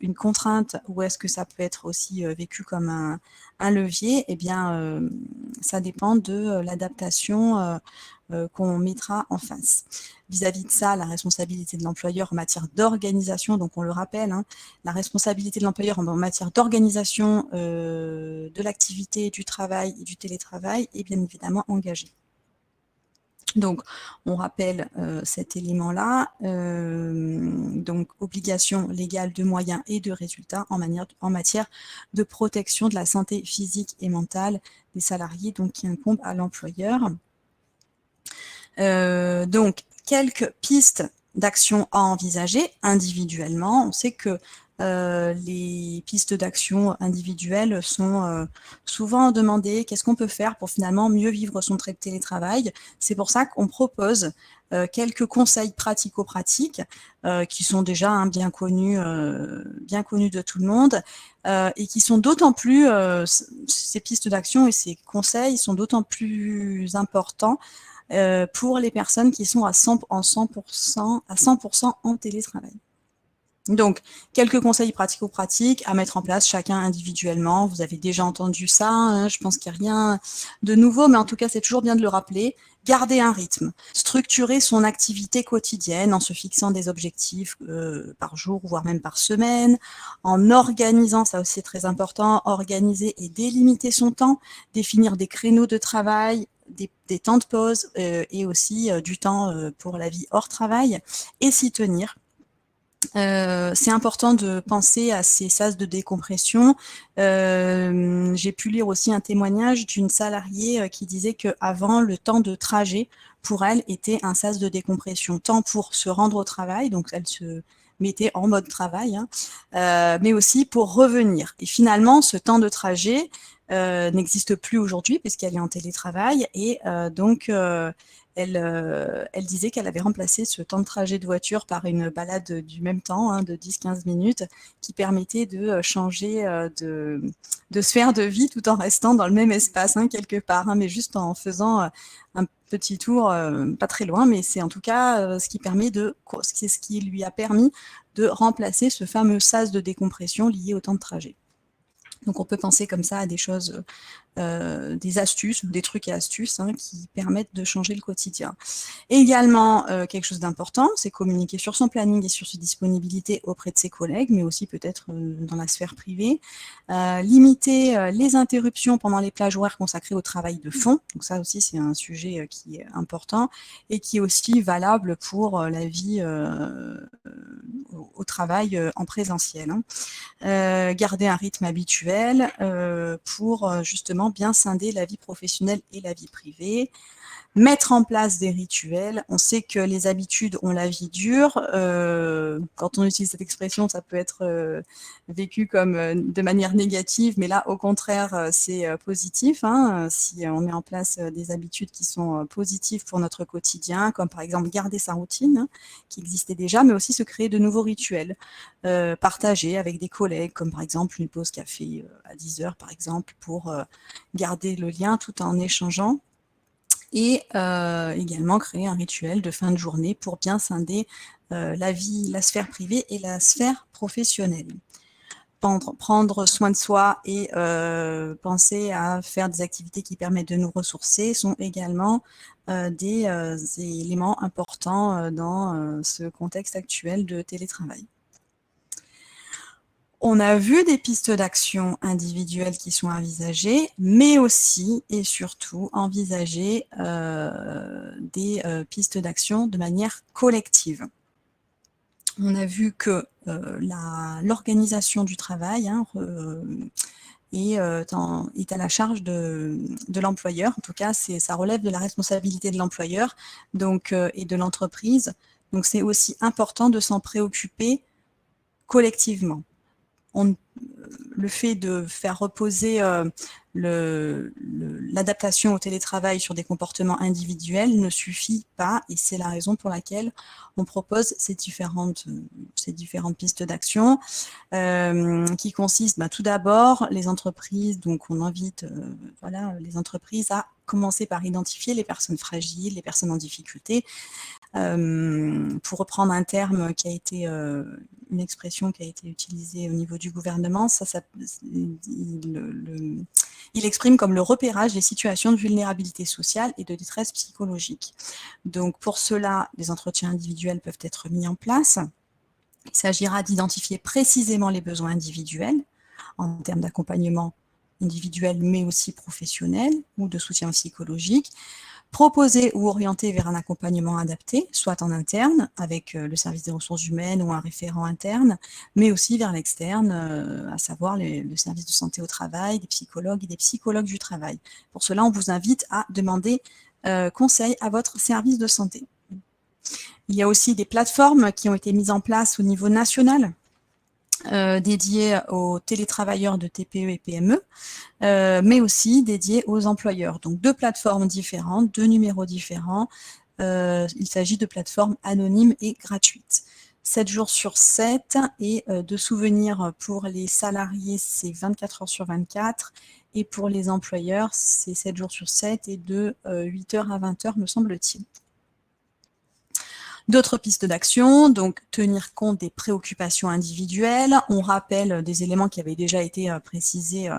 une contrainte ou est-ce que ça peut être aussi vécu comme un levier? Eh bien, ça dépend de l'adaptation qu'on mettra en face. Vis-à-vis de ça, la responsabilité de l'employeur en matière d'organisation, donc on le rappelle, la responsabilité de l'employeur en matière d'organisation de l'activité, du travail et du télétravail est bien évidemment engagée. Donc, on rappelle cet élément-là, donc obligation légale de moyens et de résultats en matière de protection de la santé physique et mentale des salariés, donc qui incombe à l'employeur. Donc, quelques pistes d'action à envisager individuellement. On sait que les pistes d'action individuelles sont souvent demandées. Qu'est-ce qu'on peut faire pour finalement mieux vivre son télétravail? C'est pour ça qu'on propose quelques conseils pratico-pratiques qui sont déjà bien connus de tout le monde et qui sont d'autant plus, ces pistes d'action et ces conseils sont d'autant plus importants pour les personnes qui sont à 100% en télétravail. Donc, quelques conseils pratico-pratiques à mettre en place chacun individuellement. Vous avez déjà entendu ça, hein, je pense qu'il n'y a rien de nouveau, mais en tout cas, c'est toujours bien de le rappeler. Garder un rythme, structurer son activité quotidienne en se fixant des objectifs par jour, voire même par semaine, en organisant, ça aussi c'est très important, organiser et délimiter son temps, définir des créneaux de travail, des temps de pause et aussi du temps pour la vie hors travail et s'y tenir. C'est important de penser à ces sas de décompression. J'ai pu lire aussi un témoignage d'une salariée qui disait qu'avant, le temps de trajet, pour elle, était un sas de décompression, tant pour se rendre au travail, donc elle se mettait en mode travail, hein, mais aussi pour revenir. Et finalement, ce temps de trajet n'existe plus aujourd'hui puisqu'elle est en télétravail et donc elle disait qu'elle avait remplacé ce temps de trajet de voiture par une balade du même temps, hein, de 10-15 minutes, qui permettait de changer de sphère de vie tout en restant dans le même espace, hein, quelque part, hein, mais juste en faisant un petit tour, pas très loin, mais c'est en tout cas ce qui lui a permis de remplacer ce fameux sas de décompression lié au temps de trajet. Donc on peut penser comme ça à des choses, des astuces, des trucs et astuces hein, qui permettent de changer le quotidien. Et également, quelque chose d'important, c'est communiquer sur son planning et sur ses disponibilités auprès de ses collègues, mais aussi peut-être dans la sphère privée. Limiter les interruptions pendant les plages horaires consacrées au travail de fond. Donc ça aussi, c'est un sujet qui est important et qui est aussi valable pour la vie au travail en présentiel. Hein. Garder un rythme habituel pour justement bien scinder la vie professionnelle et la vie privée. Mettre en place des rituels. On sait que les habitudes ont la vie dure. Quand on utilise cette expression, ça peut être vécu comme de manière négative, mais là, au contraire, c'est positif. Hein, si on met en place des habitudes qui sont positives pour notre quotidien, comme par exemple garder sa routine, hein, qui existait déjà, mais aussi se créer de nouveaux rituels, partagés avec des collègues, comme par exemple une pause café à 10 heures, par exemple, pour garder le lien tout en échangeant. Et également créer un rituel de fin de journée pour bien scinder la vie, la sphère privée et la sphère professionnelle. Prendre soin de soi et penser à faire des activités qui permettent de nous ressourcer sont également des éléments importants dans ce contexte actuel de télétravail. On a vu des pistes d'action individuelles qui sont envisagées, mais aussi et surtout envisager des pistes d'action de manière collective. On a vu que l'organisation du travail hein, est à la charge de l'employeur. En tout cas, ça relève de la responsabilité de l'employeur et de l'entreprise. Donc, c'est aussi important de s'en préoccuper collectivement. Le fait de faire reposer l'adaptation au télétravail sur des comportements individuels ne suffit pas et c'est la raison pour laquelle on propose ces différentes pistes d'action qui consistent tout d'abord les entreprises, donc on invite les entreprises à commencer par identifier les personnes fragiles, les personnes en difficulté, pour reprendre un terme qui a été, une expression qui a été utilisée au niveau du gouvernement, il exprime comme le repérage des situations de vulnérabilité sociale et de détresse psychologique. Donc pour cela, des entretiens individuels peuvent être mis en place. Il s'agira d'identifier précisément les besoins individuels en termes d'accompagnement individuel mais aussi professionnel ou de soutien psychologique, proposer ou orienter vers un accompagnement adapté, soit en interne, avec le service des ressources humaines ou un référent interne, mais aussi vers l'externe, à savoir le service de santé au travail, des psychologues et des psychologues du travail. Pour cela, on vous invite à demander conseil à votre service de santé. Il y a aussi des plateformes qui ont été mises en place au niveau national, dédiées aux télétravailleurs de TPE et PME, mais aussi dédiées aux employeurs. Donc 2 plateformes différentes, 2 numéros différents. Il s'agit de plateformes anonymes et gratuites. 7 jours sur 7 et de souvenirs pour les salariés, c'est 24 heures sur 24 et pour les employeurs, c'est 7 jours sur 7 et de 8 heures à 20 heures, me semble-t-il. D'autres pistes d'action, donc tenir compte des préoccupations individuelles. On rappelle des éléments qui avaient déjà été précisés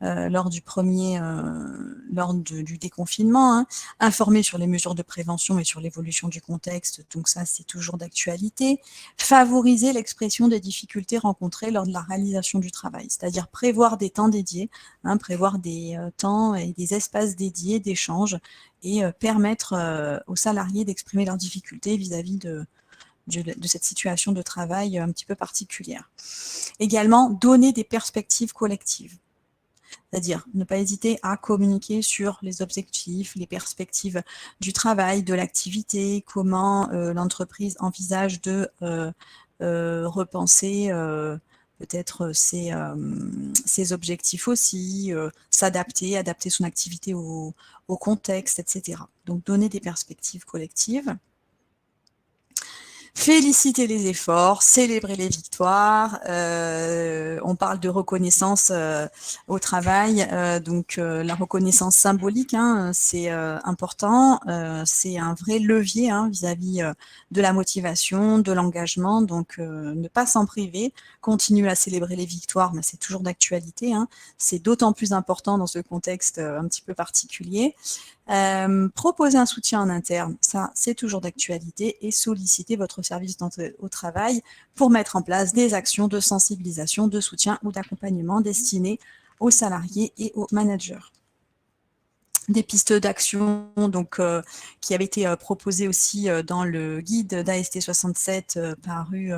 lors du du déconfinement. Hein. Informer sur les mesures de prévention et sur l'évolution du contexte, donc ça c'est toujours d'actualité. Favoriser l'expression des difficultés rencontrées lors de la réalisation du travail, c'est-à-dire prévoir des temps dédiés, hein, prévoir des temps et des espaces dédiés d'échange et permettre aux salariés d'exprimer leurs difficultés vis-à-vis de cette situation de travail un petit peu particulière. Également, donner des perspectives collectives, c'est-à-dire ne pas hésiter à communiquer sur les objectifs, les perspectives du travail, de l'activité, comment l'entreprise envisage de repenser peut-être ses objectifs aussi, s'adapter, adapter son activité au contexte, etc. Donc donner des perspectives collectives. Féliciter les efforts, célébrer les victoires. On parle de reconnaissance au travail, donc la reconnaissance symbolique, hein, c'est important. C'est un vrai levier hein, vis-à-vis de la motivation, de l'engagement. Donc ne pas s'en priver, continuer à célébrer les victoires, mais c'est toujours d'actualité. Hein. C'est d'autant plus important dans ce contexte un petit peu particulier. Proposer un soutien en interne, ça c'est toujours d'actualité, et solliciter votre service au travail pour mettre en place des actions de sensibilisation, de soutien ou d'accompagnement destinées aux salariés et aux managers. Des pistes d'action donc qui avaient été proposées aussi dans le guide d'AST 67 paru,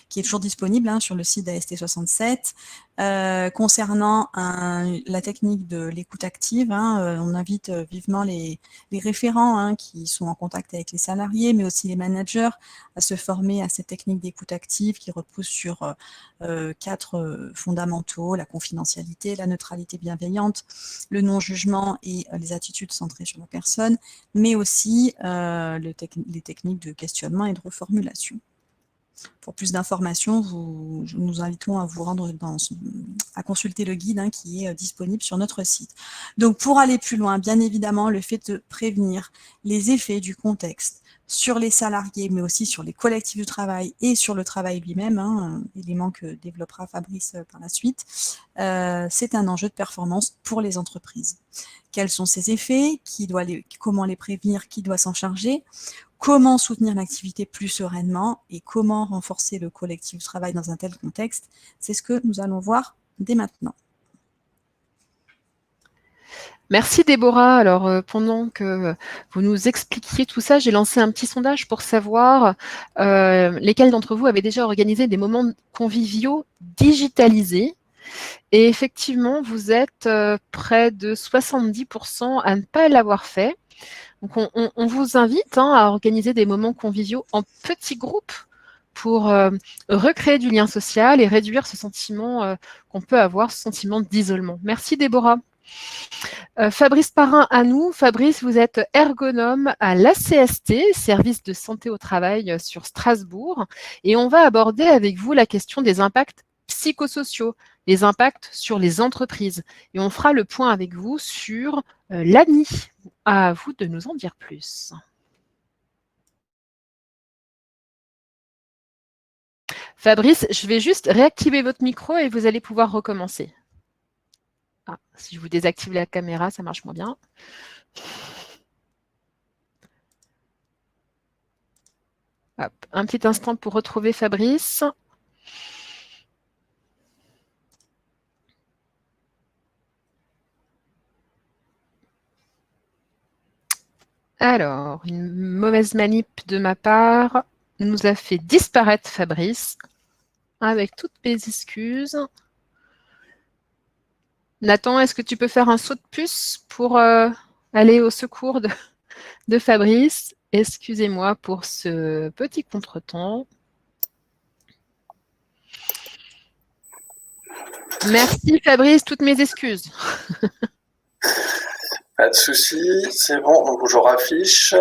qui est toujours disponible hein, sur le site d'AST 67. Concernant la technique de l'écoute active, hein, on invite vivement les référents hein, qui sont en contact avec les salariés, mais aussi les managers, à se former à cette technique d'écoute active qui repose sur 4 fondamentaux: la confidentialité, la neutralité bienveillante, le non-jugement et les attitudes centrées sur la personne, mais aussi les techniques de questionnement et de reformulation. Pour plus d'informations, nous invitons à vous rendre à consulter le guide hein, qui est disponible sur notre site. Donc pour aller plus loin, bien évidemment, le fait de prévenir les effets du contexte sur les salariés, mais aussi sur les collectifs de travail et sur le travail lui-même, hein, élément que développera Fabrice par la suite, c'est un enjeu de performance pour les entreprises. Quels sont ces effets? Comment les prévenir? Qui doit s'en charger? Comment soutenir l'activité plus sereinement et comment renforcer le collectif de travail dans un tel contexte? C'est ce que nous allons voir dès maintenant. Merci Déborah. Alors pendant que vous nous expliquiez tout ça, j'ai lancé un petit sondage pour savoir lesquels d'entre vous avaient déjà organisé des moments conviviaux digitalisés. Et effectivement, vous êtes près de 70% à ne pas l'avoir fait. Donc on vous invite hein, à organiser des moments conviviaux en petits groupes pour recréer du lien social et réduire ce sentiment qu'on peut avoir, ce sentiment d'isolement. Merci Déborah. Fabrice Parrain à nous. Fabrice, vous êtes ergonome à l'ACST, service de santé au travail sur Strasbourg, et on va aborder avec vous la question des impacts psychosociaux, les impacts sur les entreprises. Et on fera le point avec vous sur l'ANI. À vous de nous en dire plus. Fabrice, je vais juste réactiver votre micro et vous allez pouvoir recommencer. Ah, si je vous désactive la caméra, ça marche moins bien. Hop, un petit instant pour retrouver Fabrice. Alors, une mauvaise manip de ma part nous a fait disparaître Fabrice, avec toutes mes excuses. Nathan, est-ce que tu peux faire un saut de puce pour aller au secours de Fabrice? Excusez-moi pour ce petit contretemps. Merci Fabrice, toutes mes excuses. Pas de souci, c'est bon, donc je raffiche.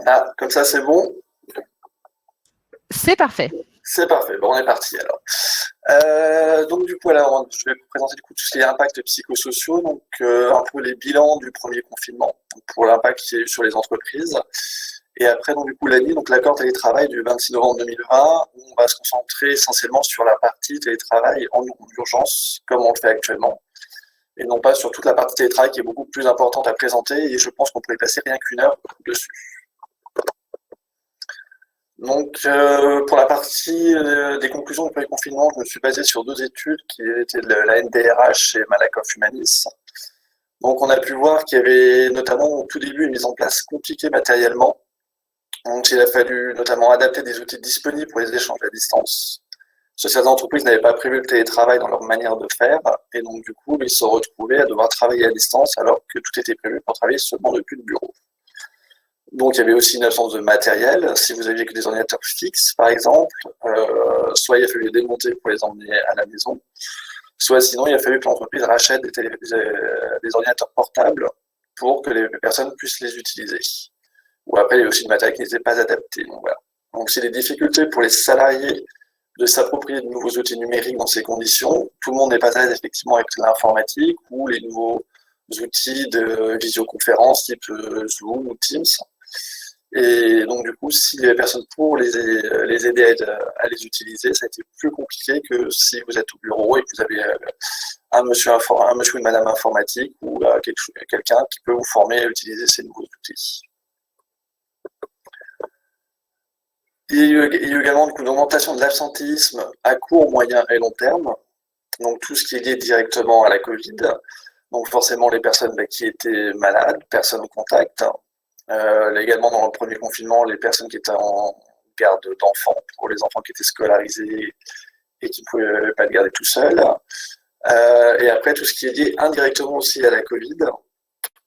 Ah, comme ça c'est bon? C'est parfait. C'est parfait, bon, on est parti alors. Donc du coup, alors, je vais vous présenter du coup tous les impacts psychosociaux, donc un peu les bilans du premier confinement pour l'impact qu'il y a eu sur les entreprises. Et après, donc du coup, l'ANI, donc l'accord télétravail du 26 novembre 2020, où on va se concentrer essentiellement sur la partie télétravail en urgence, comme on le fait actuellement, et non pas sur toute la partie télétravail qui est beaucoup plus importante à présenter, et je pense qu'on pourrait passer rien qu'une heure dessus. Donc, pour la partie des conclusions du premier confinement, je me suis basé sur 2 études qui étaient de la NDRH et Malakoff Humanis. Donc, on a pu voir qu'il y avait notamment au tout début une mise en place compliquée matériellement. Donc, il a fallu notamment adapter des outils disponibles pour les échanges à distance. Certaines entreprises n'avaient pas prévu le télétravail dans leur manière de faire, et donc du coup, ils se sont retrouvés à devoir travailler à distance alors que tout était prévu pour travailler seulement depuis le bureau. Donc, il y avait aussi une absence de matériel. Si vous aviez que des ordinateurs fixes, par exemple, soit il a fallu les démonter pour les emmener à la maison, soit sinon il a fallu que l'entreprise rachète des ordinateurs portables pour que les personnes puissent les utiliser. Ou après, il y avait aussi du matériel qui n'était pas adapté. Donc, voilà. Donc, c'est des difficultés pour les salariés de s'approprier de nouveaux outils numériques dans ces conditions. Tout le monde n'est pas à l'aise effectivement avec l'informatique ou les nouveaux outils de visioconférence type Zoom ou Teams. Et donc, du coup, si les personnes pour les aider à les utiliser, ça a été plus compliqué que si vous êtes au bureau et que vous avez un monsieur ou une madame informatique ou quelqu'un qui peut vous former à utiliser ces nouveaux outils. Il y a eu également du coup, une augmentation de l'absentéisme à court, moyen et long terme. Donc, tout ce qui est lié directement à la Covid. Donc, forcément, les personnes qui étaient malades, personnes au contact. Également, dans le premier confinement, les personnes qui étaient en garde d'enfants, pour les enfants qui étaient scolarisés et qui ne pouvaient pas le garder tout seuls. Et après, tout ce qui est lié indirectement aussi à la Covid.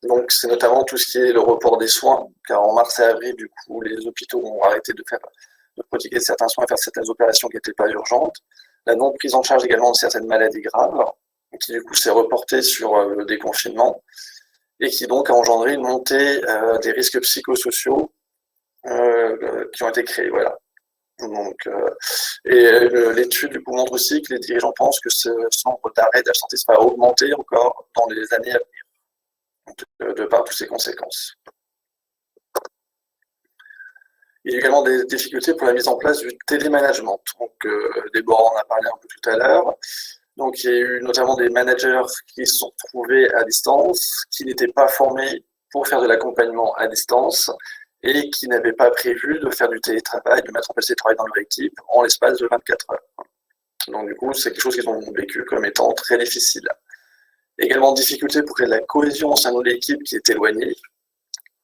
Donc, c'est notamment tout ce qui est le report des soins, car en mars et avril, du coup, les hôpitaux ont arrêté de prodiguer certains soins et faire certaines opérations qui n'étaient pas urgentes. La non prise en charge également de certaines maladies graves, qui du coup s'est reportée sur le déconfinement, et qui donc a engendré une montée des risques psychosociaux qui ont été créés. Voilà. Donc, l'étude du coup montre aussi que les dirigeants pensent que ce nombre d'arrêts d'absentéisme va augmenter encore dans les années à venir, de par toutes ces conséquences. Il y a également des difficultés pour la mise en place du télémanagement. Donc, Déborah en a parlé un peu tout à l'heure. Donc, il y a eu notamment des managers qui se sont trouvés à distance, qui n'étaient pas formés pour faire de l'accompagnement à distance et qui n'avaient pas prévu de faire du télétravail, de mettre en place du travail dans leur équipe en l'espace de 24 heures. Donc, du coup, c'est quelque chose qu'ils ont vécu comme étant très difficile. Également, difficulté pour créer de la cohésion au sein de l'équipe qui est éloignée.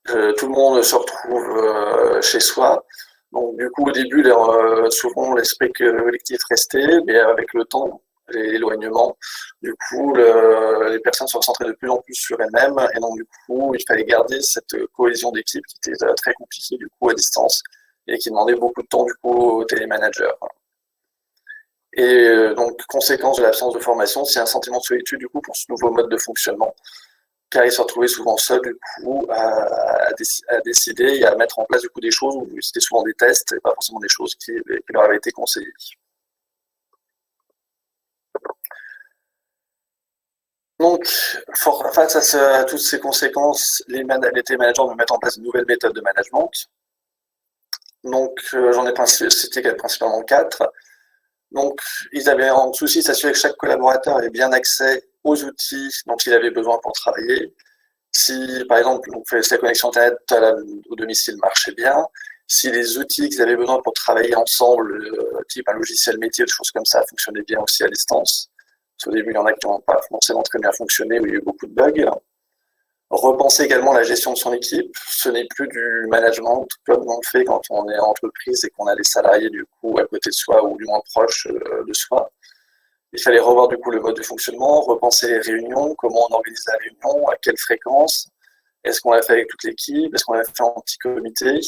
Tout le monde se retrouve chez soi. Donc, du coup, au début, souvent, l'esprit collectif restait, mais avec le temps, l'éloignement, du coup, les personnes se concentraient de plus en plus sur elles-mêmes, et donc, du coup, il fallait garder cette cohésion d'équipe qui était très compliquée, du coup, à distance, et qui demandait beaucoup de temps, du coup, aux télémanagers. Et donc, conséquence de l'absence de formation, c'est un sentiment de solitude, du coup, pour ce nouveau mode de fonctionnement, car ils se retrouvaient souvent seuls, du coup, à décider et à mettre en place, du coup, des choses où c'était souvent des tests et pas forcément des choses qui leur avaient été conseillées. Donc, face à toutes ces conséquences, les télémanagers vont mettre en place de nouvelles méthodes de management. Donc, j'en ai cité principalement 4. Donc, ils avaient en souci s'assurer que chaque collaborateur avait bien accès aux outils dont il avait besoin pour travailler. Si, par exemple, si la connexion Internet au domicile marchait bien, si les outils qu'ils avaient besoin pour travailler ensemble, type un logiciel métier, des choses comme ça, fonctionnaient bien aussi à distance. Au début, il y en a qui n'ont pas forcément très bien fonctionné, où il y a eu beaucoup de bugs. Repenser également la gestion de son équipe. Ce n'est plus du management comme on le fait quand on est en entreprise et qu'on a des salariés du coup à côté de soi ou du moins proches de soi. Il fallait revoir du coup le mode de fonctionnement, repenser les réunions, comment on organise la réunion, à quelle fréquence, est-ce qu'on l'a fait avec toute l'équipe, est-ce qu'on l'a fait en petit comité.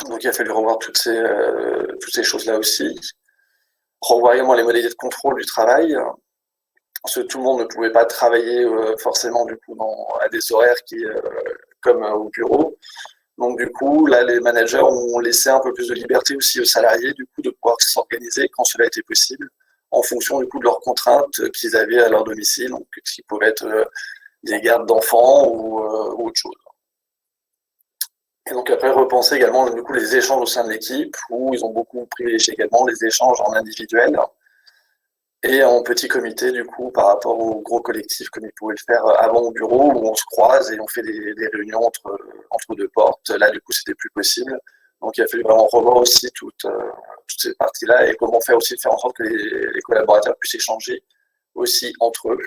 Donc il a fallu revoir toutes ces choses-là aussi. Revoir également les modalités de contrôle du travail, parce que tout le monde ne pouvait pas travailler forcément du coup à des horaires comme au bureau. Donc du coup, là, les managers ont laissé un peu plus de liberté aussi aux salariés du coup de pouvoir s'organiser quand cela était possible, en fonction du coup de leurs contraintes qu'ils avaient à leur domicile, donc ce qui pouvait être des gardes d'enfants ou autre chose. Et donc après, repenser également du coup les échanges au sein de l'équipe, où ils ont beaucoup privilégié également les échanges en individuel et en petit comité du coup par rapport au gros collectif comme ils pouvaient le faire avant au bureau où on se croise et on fait des réunions entre deux portes. Là du coup c'était plus possible. Donc il a fallu vraiment revoir aussi toutes ces parties-là et comment faire en sorte que les collaborateurs puissent échanger aussi entre eux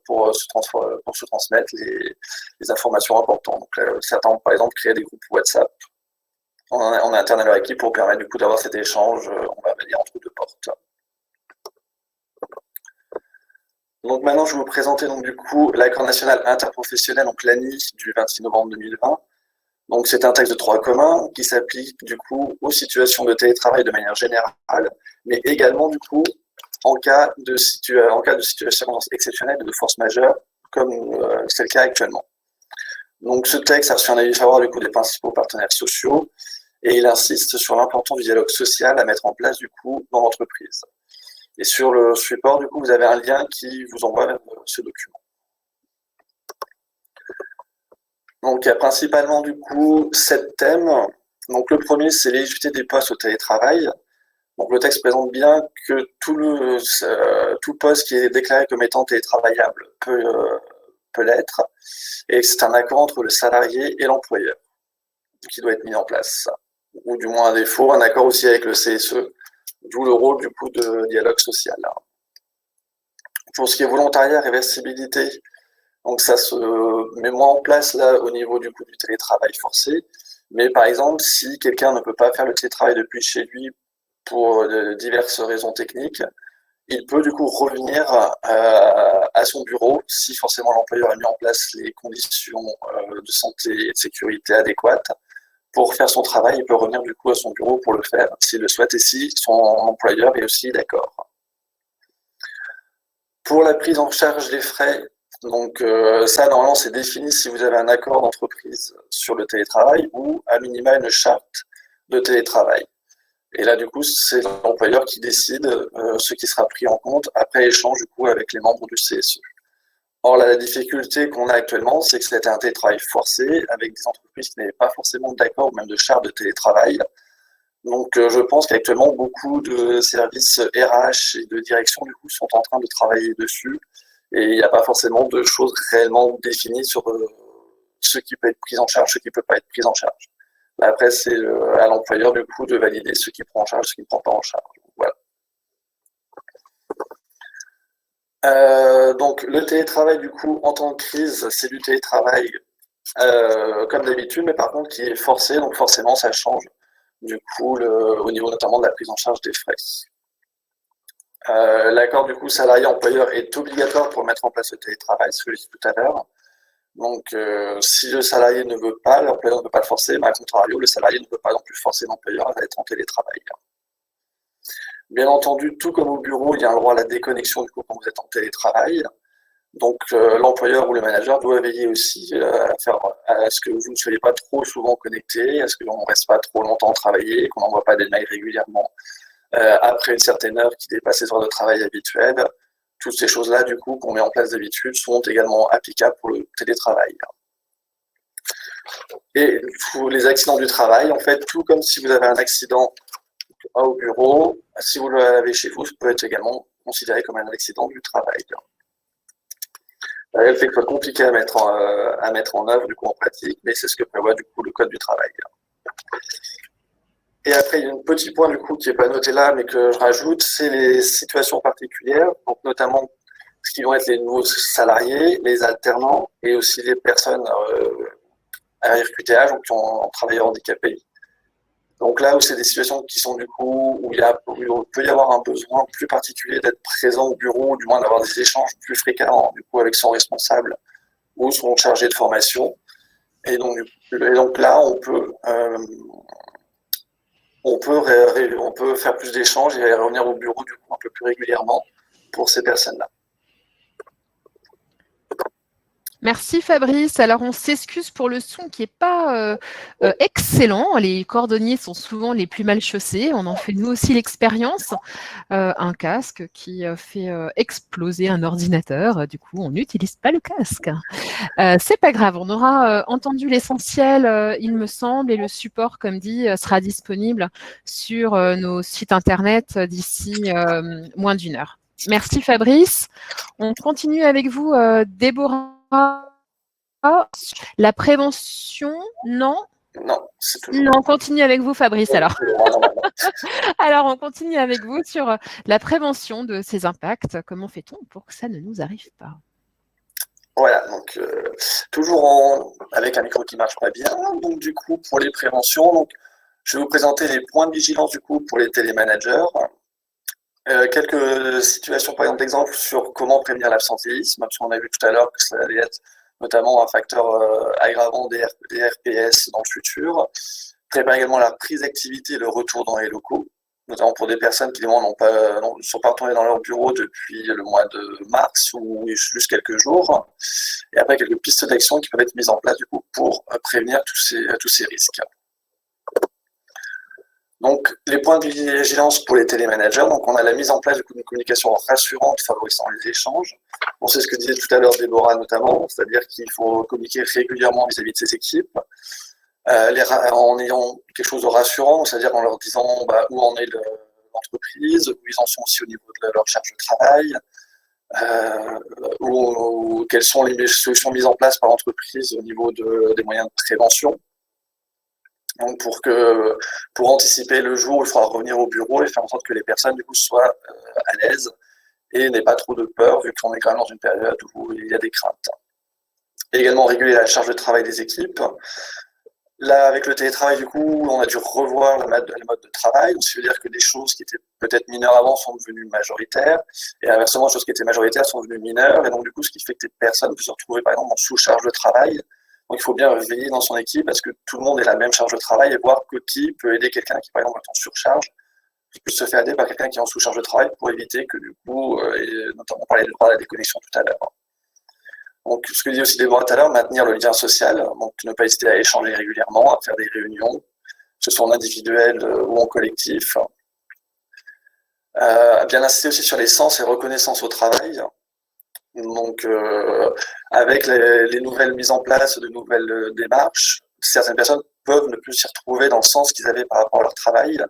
pour se transmettre les informations importantes. Donc certains ont par exemple créé des groupes WhatsApp en interne à leur équipe pour permettre du coup d'avoir cet échange, on va dire, entre deux portes. Donc maintenant, je vais vous présenter donc du coup l'accord national interprofessionnel, donc l'ANI du 26 novembre 2020. Donc c'est un texte de droit commun qui s'applique du coup aux situations de télétravail de manière générale, mais également du coup en cas de situation exceptionnelle et de force majeure, comme c'est le cas actuellement. Donc ce texte a reçu un avis favorable du coup des principaux partenaires sociaux et il insiste sur l'importance du dialogue social à mettre en place du coup dans l'entreprise. Et sur le support, du coup, vous avez un lien qui vous envoie vers ce document. Donc, il y a principalement, du coup, 7 thèmes. Donc, le premier, c'est l'éligibilité des postes au télétravail. Donc, le texte présente bien que tout poste qui est déclaré comme étant télétravaillable peut l'être. Et c'est un accord entre le salarié et l'employeur qui doit être mis en place. Ou du moins, à défaut, un accord aussi avec le CSE. D'où le rôle du coup de dialogue social. Pour ce qui est volontariat, réversibilité, donc ça se met moins en place là au niveau du coup du télétravail forcé. Mais par exemple, si quelqu'un ne peut pas faire le télétravail depuis chez lui pour diverses raisons techniques, il peut du coup revenir à son bureau si forcément l'employeur a mis en place les conditions de santé et de sécurité adéquates. Pour faire son travail, il peut revenir du coup à son bureau pour le faire s'il le souhaite et si son employeur est aussi d'accord. Pour la prise en charge des frais, donc ça normalement c'est défini si vous avez un accord d'entreprise sur le télétravail ou à minima une charte de télétravail. Et là du coup c'est l'employeur qui décide ce qui sera pris en compte après échange du coup avec les membres du CSE. Or, la difficulté qu'on a actuellement, c'est que c'était un télétravail forcé avec des entreprises qui n'avaient pas forcément d'accord ou même de charte de télétravail. Donc, je pense qu'actuellement, beaucoup de services RH et de direction, du coup, sont en train de travailler dessus. Et il n'y a pas forcément de choses réellement définies sur ce qui peut être pris en charge, ce qui ne peut pas être pris en charge. Là, après, c'est à l'employeur, du coup, de valider ce qui prend en charge, ce qui ne prend pas en charge. Voilà. Donc le télétravail du coup en temps de crise, c'est du télétravail comme d'habitude, mais par contre qui est forcé, donc forcément ça change du coup au niveau notamment de la prise en charge des frais. L'accord du coup salarié-employeur est obligatoire pour mettre en place le télétravail, ce que j'ai dit tout à l'heure. Donc si le salarié ne veut pas, l'employeur ne peut pas le forcer, mais à contrario, le salarié ne peut pas non plus forcer l'employeur à être en télétravail. Bien entendu, tout comme au bureau, il y a un droit à la déconnexion du coup quand vous êtes en télétravail. Donc l'employeur ou le manager doit veiller aussi à ce que vous ne soyez pas trop souvent connecté, à ce que l'on ne reste pas trop longtemps travailler, qu'on n'envoie pas des mails régulièrement après une certaine heure qui dépasse les heures de travail habituelles. Toutes ces choses-là, du coup, qu'on met en place d'habitude, sont également applicables pour le télétravail. Et pour les accidents du travail, en fait, tout comme si vous avez un accident au bureau, si vous l'avez chez vous, ça peut être également considéré comme un accident du travail. Le fait que ce soit compliqué à mettre en œuvre du coup en pratique, mais c'est ce que prévoit du coup le code du travail. Et après, il y a un petit point du coup qui n'est pas noté là, mais que je rajoute, c'est les situations particulières, donc notamment ce qui vont être les nouveaux salariés, les alternants et aussi les personnes à RQTH, donc qui ont travailleur handicapé. Donc là où c'est des situations qui sont du coup où il peut y avoir un besoin plus particulier d'être présent au bureau, du moins d'avoir des échanges plus fréquents du coup avec son responsable ou son chargé de formation. Et donc là on peut faire plus d'échanges et revenir au bureau du coup un peu plus régulièrement pour ces personnes-là. Merci Fabrice. Alors on s'excuse pour le son qui n'est pas excellent. Les cordonniers sont souvent les plus mal chaussés. On en fait nous aussi l'expérience. Un casque qui fait exploser un ordinateur. Du coup, on n'utilise pas le casque. C'est pas grave. On aura entendu l'essentiel, il me semble, et le support, comme dit, sera disponible sur nos sites internet d'ici moins d'une heure. Merci Fabrice. On continue avec vous, Déborah. La prévention, non? Non, c'est toujours. Non, on continue avec vous, Fabrice, alors. Alors, on continue avec vous sur la prévention de ces impacts. Comment fait-on pour que ça ne nous arrive pas? Voilà, donc toujours avec un micro qui ne marche pas bien. Donc du coup, pour les préventions, donc, je vais vous présenter les points de vigilance du coup pour les télémanagers. Quelques situations, par exemple, d'exemple sur comment prévenir l'absentéisme, parce qu'on a vu tout à l'heure que ça allait être notamment un facteur aggravant des RPS dans le futur. Préparer également la prise d'activité et le retour dans les locaux, notamment pour des personnes qui ne sont pas retournées dans leur bureau depuis le mois de mars ou juste quelques jours. Et après, quelques pistes d'action qui peuvent être mises en place du coup, pour prévenir tous ces risques. Donc, les points de vigilance pour les télémanagers, donc on a la mise en place d'une communication rassurante favorisant les échanges. On sait ce que disait tout à l'heure Déborah notamment, c'est-à-dire qu'il faut communiquer régulièrement vis-à-vis de ses équipes, en ayant quelque chose de rassurant, c'est-à-dire en leur disant où en est l'entreprise, où ils en sont aussi au niveau de leur charge de travail, ou quelles sont les solutions mises en place par l'entreprise au niveau des moyens de prévention. Donc pour anticiper le jour où il faudra revenir au bureau et faire en sorte que les personnes du coup soient à l'aise et n'aient pas trop de peur vu qu'on est quand même dans une période où il y a des craintes. Et également réguler la charge de travail des équipes. Là, avec le télétravail, du coup, on a dû revoir le mode de travail. Donc, ça veut dire que des choses qui étaient peut-être mineures avant sont devenues majoritaires. Et inversement, des choses qui étaient majoritaires sont devenues mineures. Et donc, du coup, ce qui fait que des personnes peuvent se retrouver, par exemple, en sous-charge de travail. Donc, il faut bien veiller dans son équipe parce que tout le monde ait la même charge de travail et voir qui peut aider quelqu'un qui, par exemple, est en surcharge, qui peut se faire aider par quelqu'un qui est en sous-charge de travail pour éviter que, du coup, et notamment on parlait de la déconnexion tout à l'heure. Donc, ce que dit aussi Déborah tout à l'heure, maintenir le lien social, donc ne pas hésiter à échanger régulièrement, à faire des réunions, que ce soit en individuel ou en collectif. Bien insister aussi sur les sens et reconnaissance au travail. Donc, avec les nouvelles mises en place, de nouvelles démarches, certaines personnes peuvent ne plus s'y retrouver dans le sens qu'ils avaient par rapport à leur travail.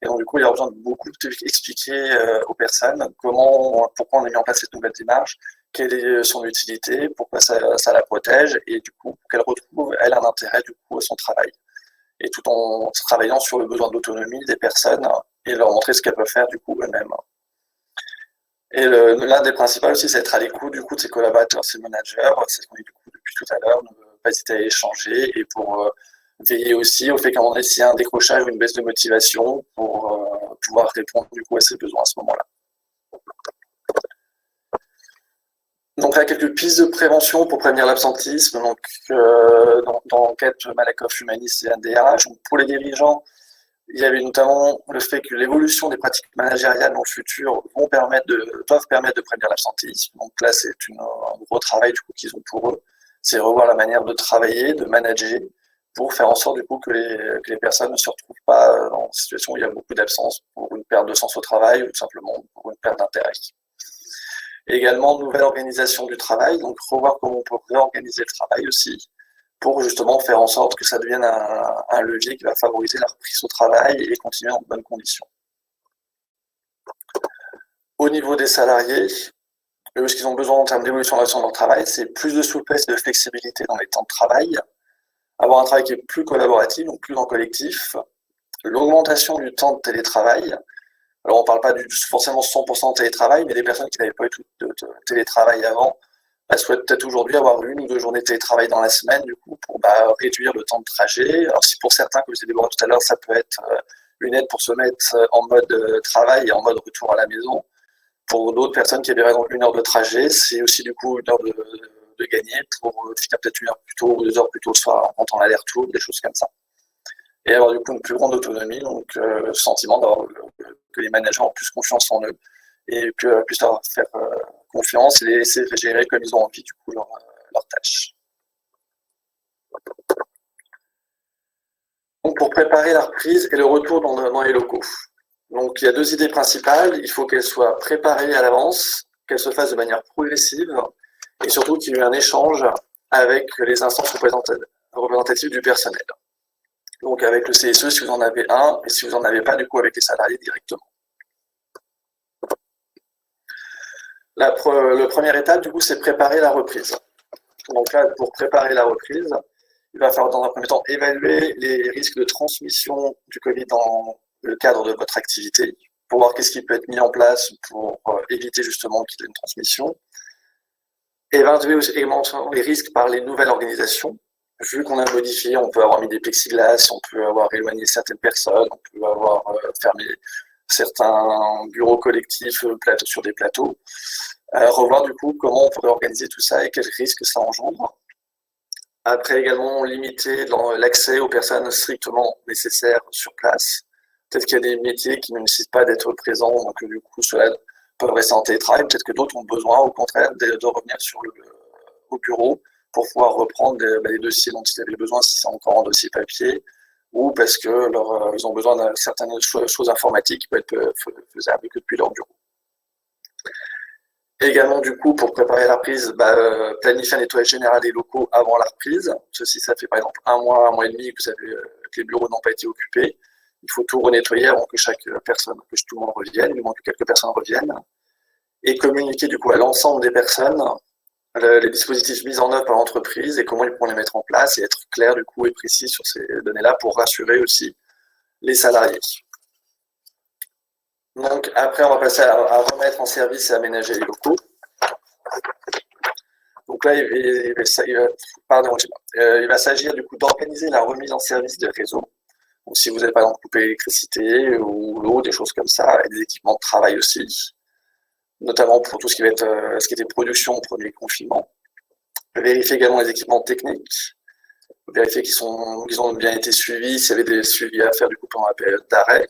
Et donc, du coup, il y a besoin de beaucoup expliquer aux personnes pourquoi on a mis en place cette nouvelle démarche, quelle est son utilité, pourquoi ça la protège, et du coup, pour qu'elle retrouve, elle, un intérêt, du coup, à son travail. Et tout en travaillant sur le besoin d'autonomie des personnes et leur montrer ce qu'elles peuvent faire, du coup, eux-mêmes. Et l'un des principaux aussi, c'est d'être à l'écoute, du coup, de ses collaborateurs, ses managers, c'est ce qu'on dit, du coup, depuis tout à l'heure, ne pas hésiter à échanger et pour veiller aussi au fait qu'à un moment donné, s'il y a un décrochage ou une baisse de motivation, pour pouvoir répondre, du coup, à ses besoins à ce moment-là. Donc là, quelques pistes de prévention pour prévenir l'absentisme. Donc, dans l'enquête Malakoff Humanis et NDRH, donc pour les dirigeants, il y avait notamment le fait que l'évolution des pratiques managériales dans le futur doivent permettre de prévenir l'absentéisme. Donc là, c'est un gros travail du coup qu'ils ont pour eux. C'est revoir la manière de travailler, de manager, pour faire en sorte du coup que les personnes ne se retrouvent pas dans une situation où il y a beaucoup d'absence pour une perte de sens au travail ou tout simplement pour une perte d'intérêt. Et également, nouvelle organisation du travail, donc revoir comment on peut réorganiser le travail aussi, pour justement faire en sorte que ça devienne un levier qui va favoriser la reprise au travail et continuer en bonnes conditions. Au niveau des salariés, ce qu'ils ont besoin en termes d'évolution de leur travail, c'est plus de souplesse et de flexibilité dans les temps de travail, avoir un travail qui est plus collaboratif, donc plus en collectif, l'augmentation du temps de télétravail, Alors, on ne parle pas forcément 100% de télétravail, mais des personnes qui n'avaient pas eu de télétravail avant souhaitent peut-être aujourd'hui avoir 1 ou 2 journées de télétravail dans la semaine, du coup, pour réduire le temps de trajet. Alors, si pour certains, comme je l'ai dit tout à l'heure, ça peut être une aide pour se mettre en mode travail et en mode retour à la maison. Pour d'autres personnes qui avaient 1 heure de trajet, c'est aussi du coup 1 heure de gagner pour finir peut-être 1 heure plus tôt ou 2 heures plus tôt le soir en comptant l'aller-retour, des choses comme ça. Et avoir du coup une plus grande autonomie, donc le sentiment d'avoir que les managers ont plus confiance en eux et puissent leur faire confiance et les laisser gérer comme ils ont envie du coup leurs tâches. Donc pour préparer la reprise et le retour dans les locaux. Donc il y a 2 idées principales, il faut qu'elles soient préparées à l'avance, qu'elles se fassent de manière progressive et surtout qu'il y ait un échange avec les instances représentatives du personnel. Donc avec le CSE si vous en avez un et si vous n'en avez pas du coup avec les salariés directement. La première étape du coup c'est préparer la reprise. Donc là pour préparer la reprise, il va falloir dans un premier temps évaluer les risques de transmission du Covid dans le cadre de votre activité, pour voir qu'est-ce qui peut être mis en place pour éviter justement qu'il y ait une transmission. Évaluer également les risques par les nouvelles organisations. Vu qu'on a modifié, on peut avoir mis des plexiglas, on peut avoir éloigné certaines personnes, on peut avoir fermé certains bureaux collectifs sur des plateaux. Revoir du coup comment on pourrait organiser tout ça et quels risques ça engendre. Après également limiter l'accès aux personnes strictement nécessaires sur place. Peut-être qu'il y a des métiers qui ne nécessitent pas d'être présents, donc du coup ceux-là peuvent rester en télétravail. Peut-être que d'autres ont besoin au contraire de revenir au bureau pour pouvoir reprendre les dossiers dont ils avaient besoin si c'est encore en dossier papier ou parce que ils ont besoin de certaines choses informatiques qui peuvent être faisables que depuis leur bureau. Également, du coup, pour préparer la reprise, planifier un nettoyage général des locaux avant la reprise. Ceci, ça fait par exemple 1 mois et demi que les bureaux n'ont pas été occupés. Il faut tout renettoyer avant que tout le monde revienne, du moins que quelques personnes reviennent. Et communiquer du coup à l'ensemble des personnes les dispositifs mis en œuvre par l'entreprise et comment ils pourront les mettre en place et être clair du coup et précis sur ces données-là pour rassurer aussi les salariés. Donc après, on va passer à remettre en service et aménager les locaux. Donc là, il va s'agir du coup d'organiser la remise en service des réseaux. Donc si vous avez par exemple coupé l'électricité ou l'eau, des choses comme ça, et des équipements de travail aussi, notamment pour tout ce qui va être ce qui était production au premier confinement. Vérifier également les équipements techniques, vérifier qu'ils ont bien été suivis, s'il y avait des suivis à faire du coup pendant la période d'arrêt.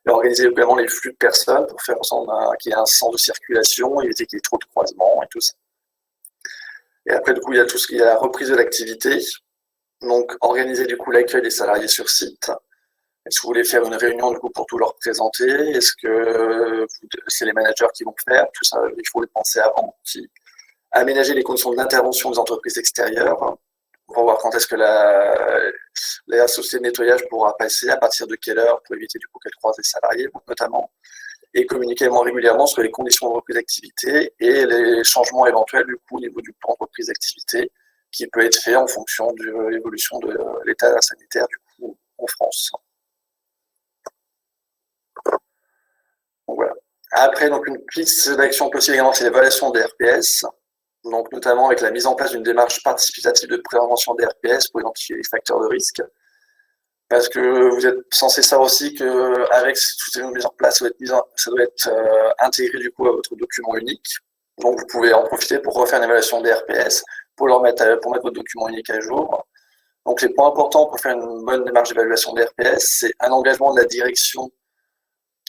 Et organiser également les flux de personnes pour faire en sorte qu'il y ait un sens de circulation, éviter qu'il y ait trop de croisements et tout ça. Et après, du coup, il y a la reprise de l'activité. Donc, organiser du coup l'accueil des salariés sur site. Est-ce que vous voulez faire une réunion du coup pour tout leur présenter? Est-ce que c'est les managers qui vont faire? Tout ça, il faut le penser avant. Aménager les conditions d'intervention des entreprises extérieures. On va voir quand est-ce que la société de nettoyage pourra passer, à partir de quelle heure, pour éviter du coup qu'elle croise les salariés, notamment. Et communiquer régulièrement sur les conditions de reprise d'activité et les changements éventuels du coup au niveau du plan de reprise d'activité qui peut être fait en fonction de l'évolution de l'état sanitaire du coup en France. Donc voilà. Après, donc une piste d'action possible également, c'est l'évaluation des RPS. Donc notamment avec la mise en place d'une démarche participative de prévention des RPS pour identifier les facteurs de risque. Parce que vous êtes censé savoir aussi qu'avec toutes ces mises en place, ça doit être intégré du coup à votre document unique. Donc vous pouvez en profiter pour refaire une évaluation des RPS, pour mettre votre document unique à jour. Donc les points importants pour faire une bonne démarche d'évaluation des RPS, c'est un engagement de la direction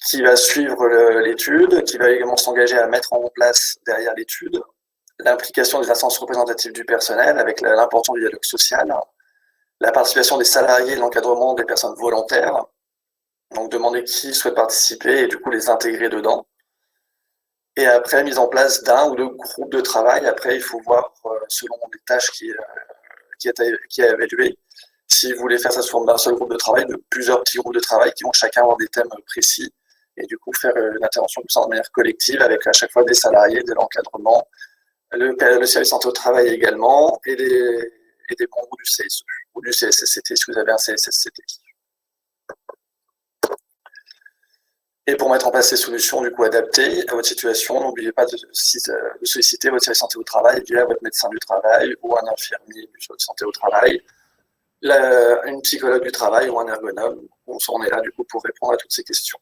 qui va suivre l'étude, qui va également s'engager à mettre en place derrière l'étude, l'implication des instances représentatives du personnel avec l'importance du dialogue social, la participation des salariés et l'encadrement des personnes volontaires, donc demander qui souhaite participer et du coup les intégrer dedans. Et après, mise en place d'un ou deux groupes de travail. Après, il faut voir, selon les tâches qui est évalué, si vous voulez faire ça sous forme d'un seul groupe de travail, de plusieurs petits groupes de travail qui vont chacun avoir des thèmes précis et du coup faire une intervention comme ça de manière collective avec à chaque fois des salariés, de l'encadrement, le service santé au travail également et des membres du CSE ou du CSSCT si vous avez un CSSCT. Et pour mettre en place ces solutions du coup adaptées à votre situation, n'oubliez pas de solliciter votre service santé au travail via votre médecin du travail ou un infirmier du santé au travail, une psychologue du travail ou un ergonome. On est là du coup pour répondre à toutes ces questions.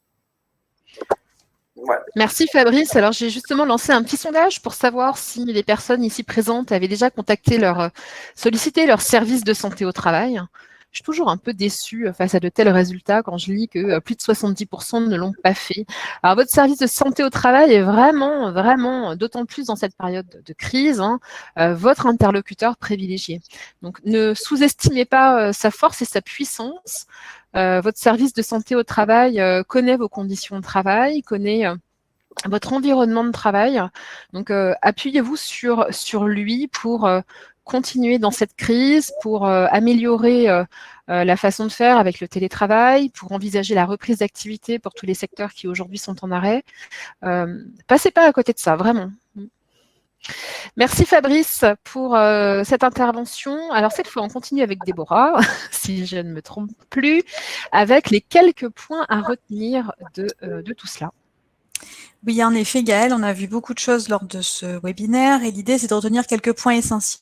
Ouais. Merci Fabrice. Alors j'ai justement lancé un petit sondage pour savoir si les personnes ici présentes avaient déjà sollicité leur service de santé au travail. Je suis toujours un peu déçue face à de tels résultats quand je lis que plus de 70% ne l'ont pas fait. Alors votre service de santé au travail est vraiment, vraiment, d'autant plus dans cette période de crise, votre interlocuteur privilégié. Donc ne sous-estimez pas sa force et sa puissance. Votre service de santé au travail connaît vos conditions de travail, connaît votre environnement de travail. Donc, appuyez-vous sur lui pour continuer dans cette crise, pour améliorer la façon de faire avec le télétravail, pour envisager la reprise d'activité pour tous les secteurs qui aujourd'hui sont en arrêt. Passez pas à côté de ça, vraiment. Merci Fabrice pour cette intervention. Alors cette fois, on continue avec Déborah, si je ne me trompe plus, avec les quelques points à retenir de tout cela. Oui, en effet, Gaëlle, on a vu beaucoup de choses lors de ce webinaire et l'idée, c'est de retenir quelques points essentiels.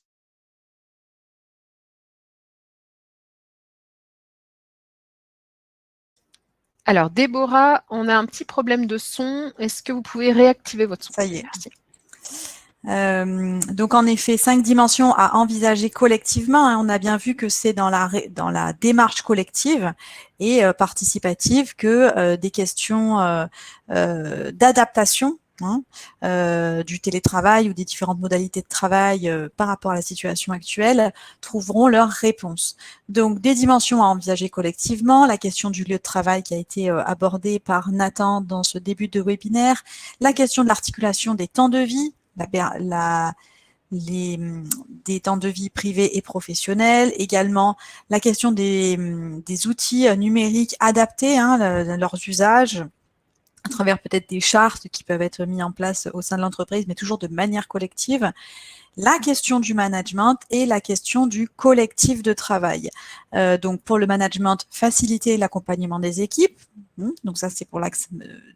Alors, Déborah, on a un petit problème de son. Est-ce que vous pouvez réactiver votre son? Ça y est. Merci. Donc, en effet, 5 dimensions à envisager collectivement. On a bien vu que c'est dans la démarche collective et participative que des questions d'adaptation du télétravail ou des différentes modalités de travail par rapport à la situation actuelle trouveront leur réponse. Donc, des dimensions à envisager collectivement, la question du lieu de travail qui a été abordée par Nathan dans ce début de webinaire, la question de l'articulation des temps de vie, des temps de vie privés et professionnels, également la question des outils numériques adaptés, leurs usages, à travers peut-être des chartes qui peuvent être mis en place au sein de l'entreprise, mais toujours de manière collective. La question du management et la question du collectif de travail. Donc, pour le management, faciliter l'accompagnement des équipes. Donc, ça, c'est pour l'axe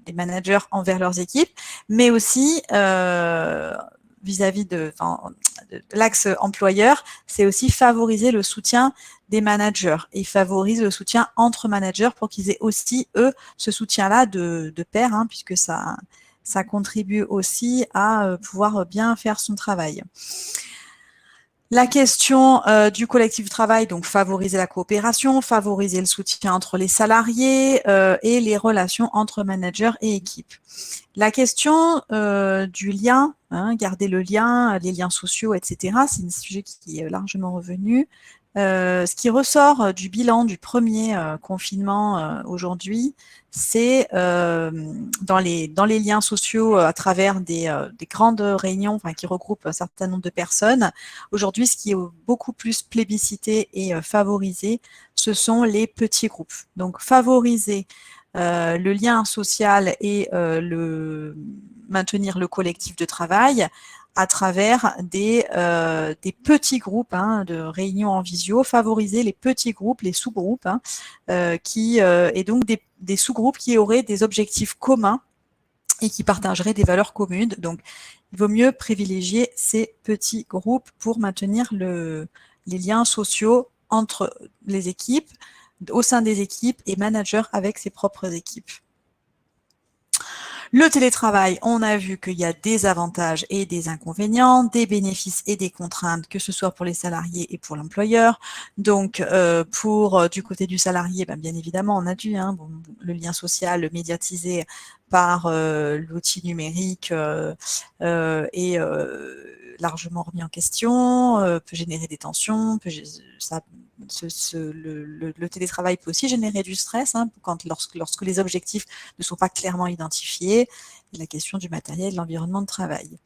des managers envers leurs équipes, mais aussi vis-à-vis de l'axe employeur, c'est aussi favoriser le soutien des managers et favorise le soutien entre managers pour qu'ils aient aussi, eux, ce soutien-là de pair, puisque ça contribue aussi à pouvoir bien faire son travail. La question du collectif de travail, donc favoriser la coopération, favoriser le soutien entre les salariés et les relations entre managers et équipes. La question du lien, garder le lien, les liens sociaux, etc., c'est un sujet qui est largement revenu. Ce qui ressort du bilan du premier confinement aujourd'hui, c'est dans les liens sociaux à travers des grandes réunions qui regroupent un certain nombre de personnes. Aujourd'hui, ce qui est beaucoup plus plébiscité et favorisé, ce sont les petits groupes. Donc, favoriser le lien social et maintenir le collectif de travail à travers des petits groupes de réunions en visio, favoriser les petits groupes, les sous-groupes, et donc des sous-groupes qui auraient des objectifs communs et qui partageraient des valeurs communes. Donc, il vaut mieux privilégier ces petits groupes pour maintenir les liens sociaux entre les équipes, au sein des équipes et managers avec ses propres équipes. Le télétravail, on a vu qu'il y a des avantages et des inconvénients, des bénéfices et des contraintes, que ce soit pour les salariés et pour l'employeur. Donc, du côté du salarié, bien évidemment, on a vu le lien social, le médiatisé par l'outil numérique est largement remis en question, peut générer des tensions, le télétravail peut aussi générer du stress lorsque les objectifs ne sont pas clairement identifiés, et la question du matériel, de l'environnement de travail.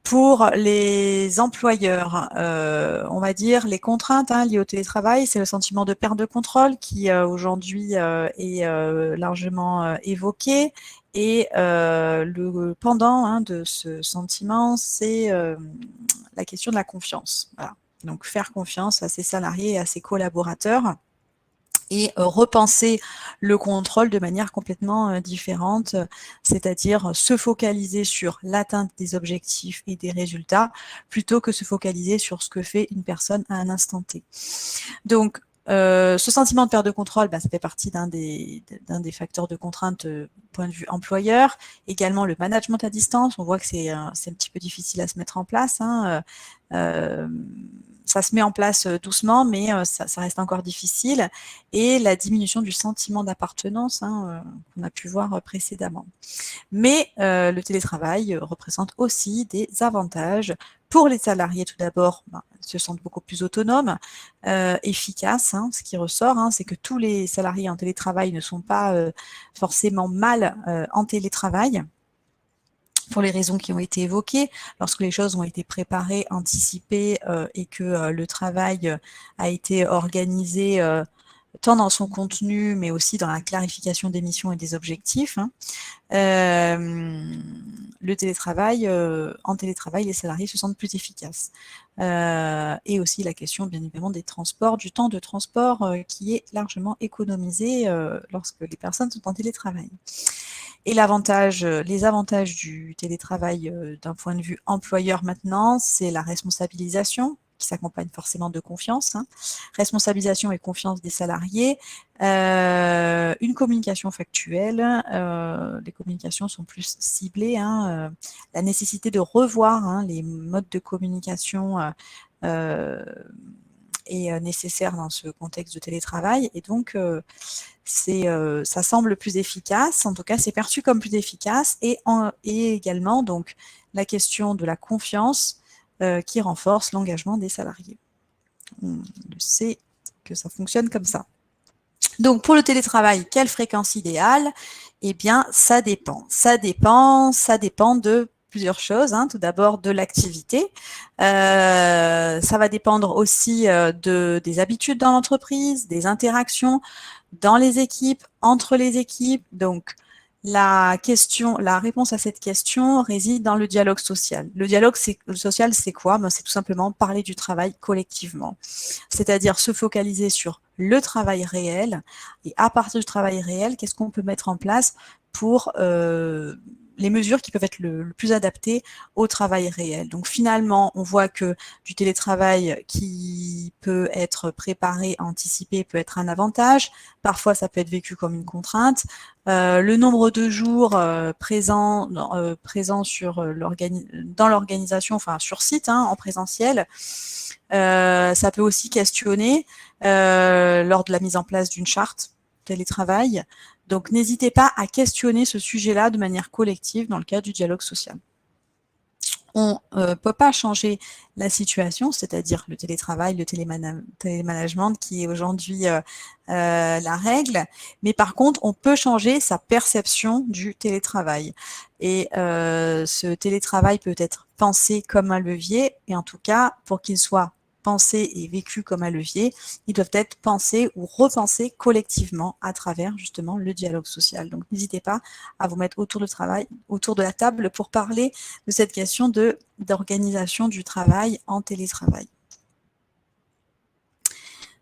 Pour les employeurs, on va dire les contraintes liées au télétravail, c'est le sentiment de perte de contrôle qui aujourd'hui est largement évoqué. Et le pendant de ce sentiment, c'est la question de la confiance. Voilà. Donc, faire confiance à ses salariés et à ses collaborateurs et repenser le contrôle de manière complètement différente, c'est-à-dire se focaliser sur l'atteinte des objectifs et des résultats plutôt que se focaliser sur ce que fait une personne à un instant T. Donc, ce sentiment de perte de contrôle, ça fait partie d'un des facteurs de contrainte point de vue employeur. Également, le management à distance, on voit que c'est un petit peu difficile à se mettre en place. Ça se met en place doucement, mais ça reste encore difficile. Et la diminution du sentiment d'appartenance qu'on a pu voir précédemment. Mais le télétravail représente aussi des avantages pour les salariés. Tout d'abord, ils se sentent beaucoup plus autonomes, efficaces. Ce qui ressort, c'est que tous les salariés en télétravail ne sont pas forcément mal en télétravail, pour les raisons qui ont été évoquées, lorsque les choses ont été préparées, anticipées et que le travail a été organisé tant dans son contenu, mais aussi dans la clarification des missions et des objectifs. Le télétravail, en télétravail, les salariés se sentent plus efficaces. Et aussi la question, bien évidemment, des transports, du temps de transport qui est largement économisé lorsque les personnes sont en télétravail. Et les avantages du télétravail d'un point de vue employeur maintenant, c'est la responsabilisation, qui s'accompagne forcément de confiance, responsabilisation et confiance des salariés, une communication factuelle, les communications sont plus ciblées, la nécessité de revoir les modes de communication est nécessaire dans ce contexte de télétravail, et donc ça semble plus efficace, en tout cas c'est perçu comme plus efficace, et également donc la question de la confiance qui renforce l'engagement des salariés. On sait que ça fonctionne comme ça. Donc, pour le télétravail, quelle fréquence idéale? Eh bien, ça dépend. Ça dépend de plusieurs choses. Tout d'abord, de l'activité. Ça va dépendre aussi des habitudes dans l'entreprise, des interactions dans les équipes, entre les équipes. Donc, la réponse à cette question réside dans le dialogue social. Le dialogue social, c'est quoi? C'est tout simplement parler du travail collectivement. C'est-à-dire se focaliser sur le travail réel, et à partir du travail réel, qu'est-ce qu'on peut mettre en place pour les mesures qui peuvent être le plus adaptées au travail réel. Donc finalement, on voit que du télétravail qui peut être préparé, anticipé, peut être un avantage. Parfois, ça peut être vécu comme une contrainte. Le nombre de jours présents dans l'organisation, enfin sur site, en présentiel, ça peut aussi questionner lors de la mise en place d'une charte télétravail. Donc, n'hésitez pas à questionner ce sujet-là de manière collective dans le cadre du dialogue social. On ne peut pas changer la situation, c'est-à-dire le télétravail, le télémanagement qui est aujourd'hui la règle, mais par contre, on peut changer sa perception du télétravail. Et ce télétravail peut être pensé comme un levier, et en tout cas, pour qu'il soit pensés et vécus comme un levier, ils doivent être pensés ou repensés collectivement à travers justement le dialogue social. Donc n'hésitez pas à vous mettre autour de la table pour parler de cette question d'organisation du travail en télétravail.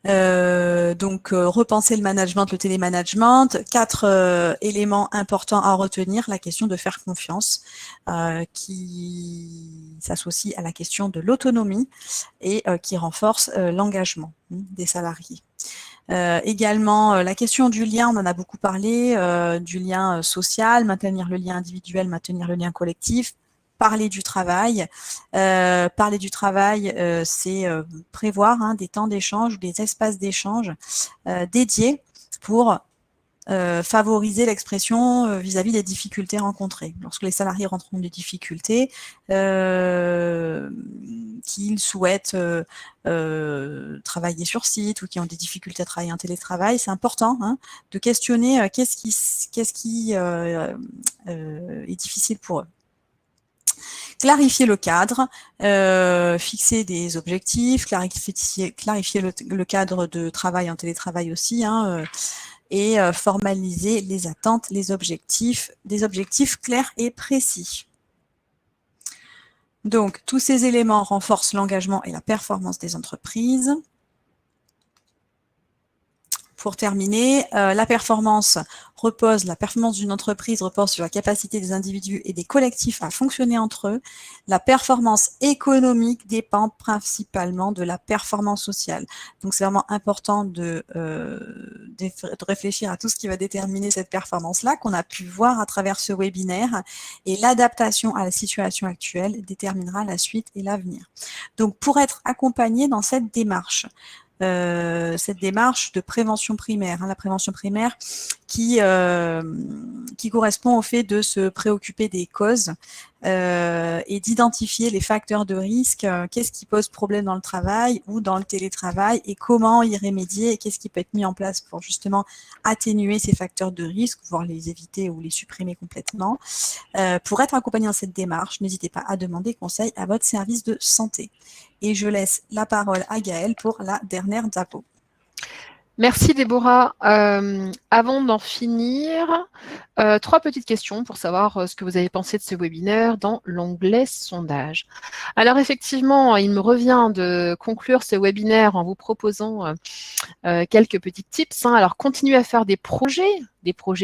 Repenser le management, le télémanagement, 4 éléments importants à retenir, la question de faire confiance qui s'associe à la question de l'autonomie et qui renforce l'engagement des salariés. Également, la question du lien, on en a beaucoup parlé, du lien social, maintenir le lien individuel, maintenir le lien collectif. Parler du travail, c'est prévoir des temps d'échange ou des espaces d'échange dédiés pour favoriser l'expression vis-à-vis des difficultés rencontrées. Lorsque les salariés rencontrent des difficultés, qu'ils souhaitent travailler sur site ou qui ont des difficultés à travailler en télétravail, c'est important de questionner qu'est-ce qui est difficile pour eux. Clarifier le cadre, fixer des objectifs, clarifier le cadre de travail en télétravail aussi, et formaliser les attentes, des objectifs clairs et précis. Donc, tous ces éléments renforcent l'engagement et la performance des entreprises. pour terminer, la performance d'une entreprise repose sur la capacité des individus et des collectifs à fonctionner entre eux. La performance économique dépend principalement de la performance sociale. Donc, c'est vraiment important de réfléchir à tout ce qui va déterminer cette performance-là, qu'on a pu voir à travers ce webinaire. Et l'adaptation à la situation actuelle déterminera la suite et l'avenir. Donc, pour être accompagné dans cette démarche de prévention primaire, la prévention primaire qui correspond au fait de se préoccuper des causes et d'identifier les facteurs de risque, qu'est-ce qui pose problème dans le travail ou dans le télétravail et comment y remédier et qu'est-ce qui peut être mis en place pour justement atténuer ces facteurs de risque, voire les éviter ou les supprimer complètement. Pour être accompagné dans cette démarche, n'hésitez pas à demander conseil à votre service de santé. Et je laisse la parole à Gaëlle pour la dernière diapo. Merci Déborah. Avant d'en finir, 3 petites questions pour savoir ce que vous avez pensé de ce webinaire dans l'onglet sondage. Alors effectivement, il me revient de conclure ce webinaire en vous proposant quelques petits tips. Alors continuez à faire des projets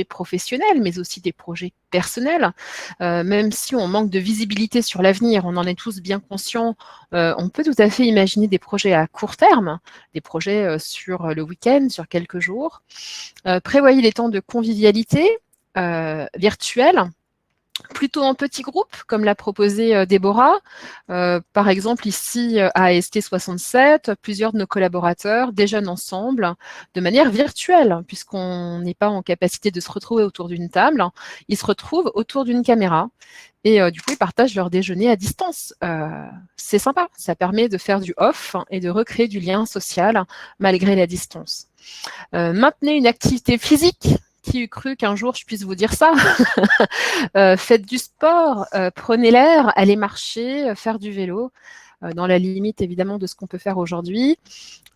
professionnels, mais aussi des projets personnels. Même si on manque de visibilité sur l'avenir, on en est tous bien conscients, on peut tout à fait imaginer des projets à court terme, des projets sur le week-end, sur quelques jours. Prévoyez des temps de convivialité virtuelle, plutôt en petits groupes, comme l'a proposé Déborah. Par exemple, ici, à AST67, plusieurs de nos collaborateurs déjeunent ensemble de manière virtuelle, puisqu'on n'est pas en capacité de se retrouver autour d'une table. Ils se retrouvent autour d'une caméra et du coup, ils partagent leur déjeuner à distance. C'est sympa, ça permet de faire du off et de recréer du lien social malgré la distance. Maintenez une activité physique. Qui eût cru qu'un jour je puisse vous dire ça? Faites du sport, prenez l'air, allez marcher, faire du vélo, dans la limite évidemment de ce qu'on peut faire aujourd'hui.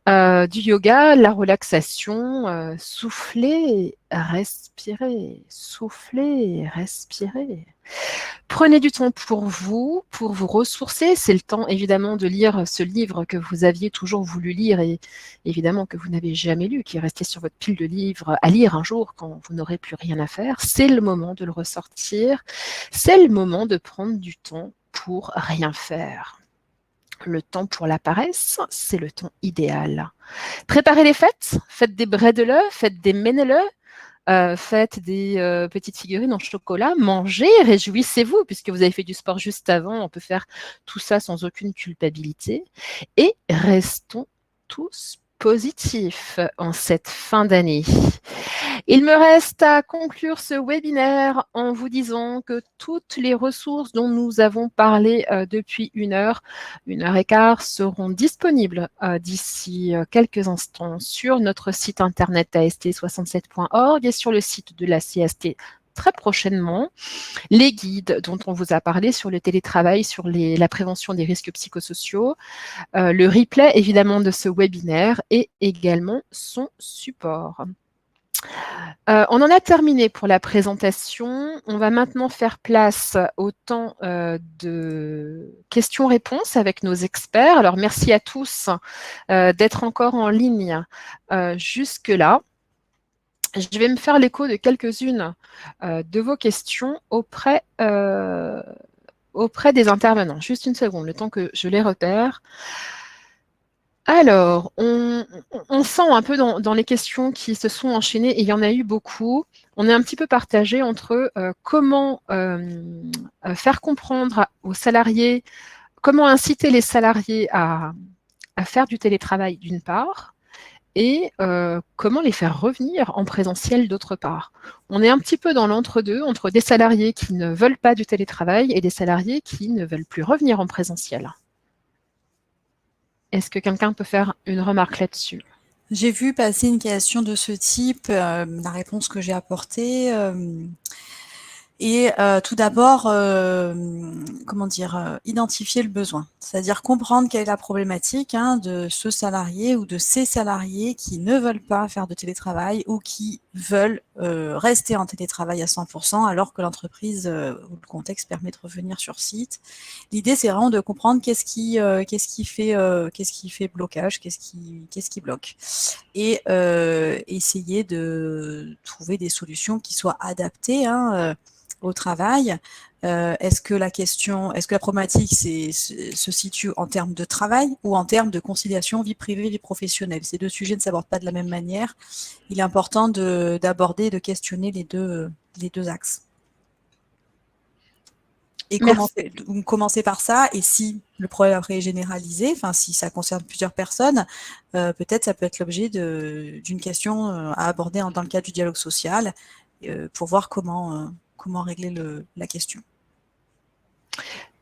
Du yoga, la relaxation, soufflez, respirez, soufflez, respirez. Prenez du temps pour vous ressourcer. C'est le temps évidemment de lire ce livre que vous aviez toujours voulu lire et évidemment que vous n'avez jamais lu, qui est resté sur votre pile de livres à lire un jour quand vous n'aurez plus rien à faire. C'est le moment de le ressortir. C'est le moment de prendre du temps pour rien faire. Le temps pour la paresse, c'est le temps idéal. Préparez les fêtes, faites des bredele, faites des menele, faites des petites figurines en chocolat, mangez, réjouissez-vous, puisque vous avez fait du sport juste avant, on peut faire tout ça sans aucune culpabilité. Et restons tous positifs en cette fin d'année. Il me reste à conclure ce webinaire en vous disant que toutes les ressources dont nous avons parlé depuis 1 heure et quart, seront disponibles d'ici quelques instants sur notre site internet ast67.org et sur le site de la CST très prochainement. Les guides dont on vous a parlé sur le télétravail, sur la prévention des risques psychosociaux, le replay évidemment de ce webinaire et également son support. On en a terminé pour la présentation. On va maintenant faire place au temps de questions-réponses avec nos experts. Alors, merci à tous d'être encore en ligne jusque-là. Je vais me faire l'écho de quelques-unes de vos questions auprès des intervenants. Juste une seconde, le temps que je les repère. Alors, on sent un peu dans les questions qui se sont enchaînées, et il y en a eu beaucoup, on est un petit peu partagé entre comment faire comprendre aux salariés, comment inciter les salariés à faire du télétravail d'une part, et comment les faire revenir en présentiel d'autre part. On est un petit peu dans l'entre-deux, entre des salariés qui ne veulent pas du télétravail et des salariés qui ne veulent plus revenir en présentiel. Est-ce que quelqu'un peut faire une remarque là-dessus? J'ai vu passer une question de ce type, la réponse que j'ai apportée Et tout d'abord, identifier le besoin, c'est-à-dire comprendre quelle est la problématique de ce salarié ou de ces salariés qui ne veulent pas faire de télétravail ou qui veulent rester en télétravail à 100% alors que l'entreprise ou le contexte permet de revenir sur site. L'idée, c'est vraiment de comprendre qu'est-ce qui fait blocage, qu'est-ce qui bloque, et essayer de trouver des solutions qui soient adaptées au travail. Est-ce que la problématique se situe en termes de travail ou en termes de conciliation vie privée, vie professionnelle? Ces deux sujets ne s'abordent pas de la même manière. Il est important d'aborder et de questionner les deux axes. Et commencer par ça, et si le problème après est généralisé, enfin si ça concerne plusieurs personnes, peut-être ça peut être l'objet d'une question à aborder dans le cadre du dialogue social pour voir comment régler la question.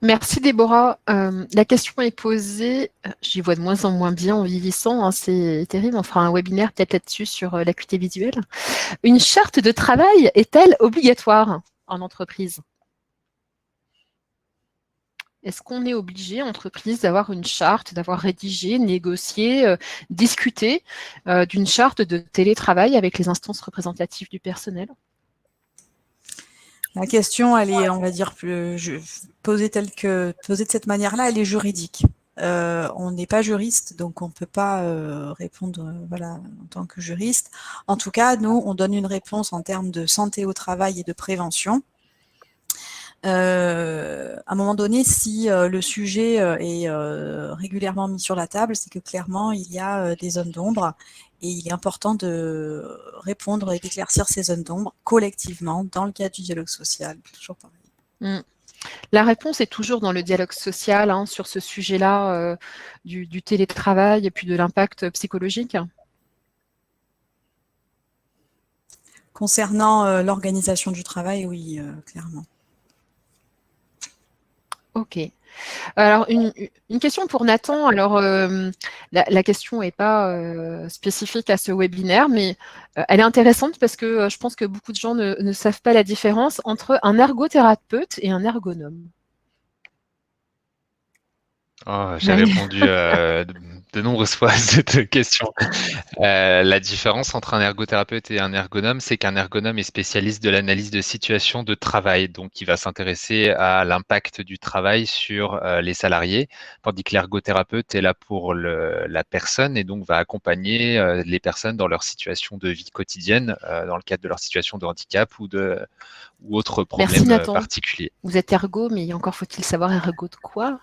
Merci Déborah. La question est posée, j'y vois de moins en moins bien en vieillissant, c'est terrible, on fera un webinaire peut-être là-dessus sur l'acuité visuelle. Une charte de travail est-elle obligatoire en entreprise? Est-ce qu'on est obligé, entreprise, d'avoir une charte, d'avoir rédigé, négocié, discuté d'une charte de télétravail avec les instances représentatives du personnel? La question, elle est, on va dire, posée de cette manière-là, elle est juridique. On n'est pas juriste, donc on ne peut pas répondre en tant que juriste. En tout cas, nous, on donne une réponse en termes de santé au travail et de prévention. À un moment donné, si le sujet est régulièrement mis sur la table, c'est que clairement, il y a des zones d'ombre, et il est important de répondre et d'éclaircir ces zones d'ombre collectivement dans le cadre du dialogue social. Toujours pareil. La réponse est toujours dans le dialogue social sur ce sujet-là du télétravail et puis de l'impact psychologique. Concernant l'organisation du travail, oui, clairement. Ok. Alors, une question pour Nathan. Alors, la question n'est pas spécifique à ce webinaire, mais elle est intéressante parce que je pense que beaucoup de gens ne savent pas la différence entre un ergothérapeute et un ergonome. J'ai répondu de nombreuses fois à cette question. La différence entre un ergothérapeute et un ergonome, c'est qu'un ergonome est spécialiste de l'analyse de situation de travail, donc il va s'intéresser à l'impact du travail sur les salariés, tandis que l'ergothérapeute est là pour la personne et donc va accompagner les personnes dans leur situation de vie quotidienne, dans le cadre de leur situation de handicap ou autres problèmes particuliers. Vous êtes ergo, mais encore faut-il savoir ergo de quoi?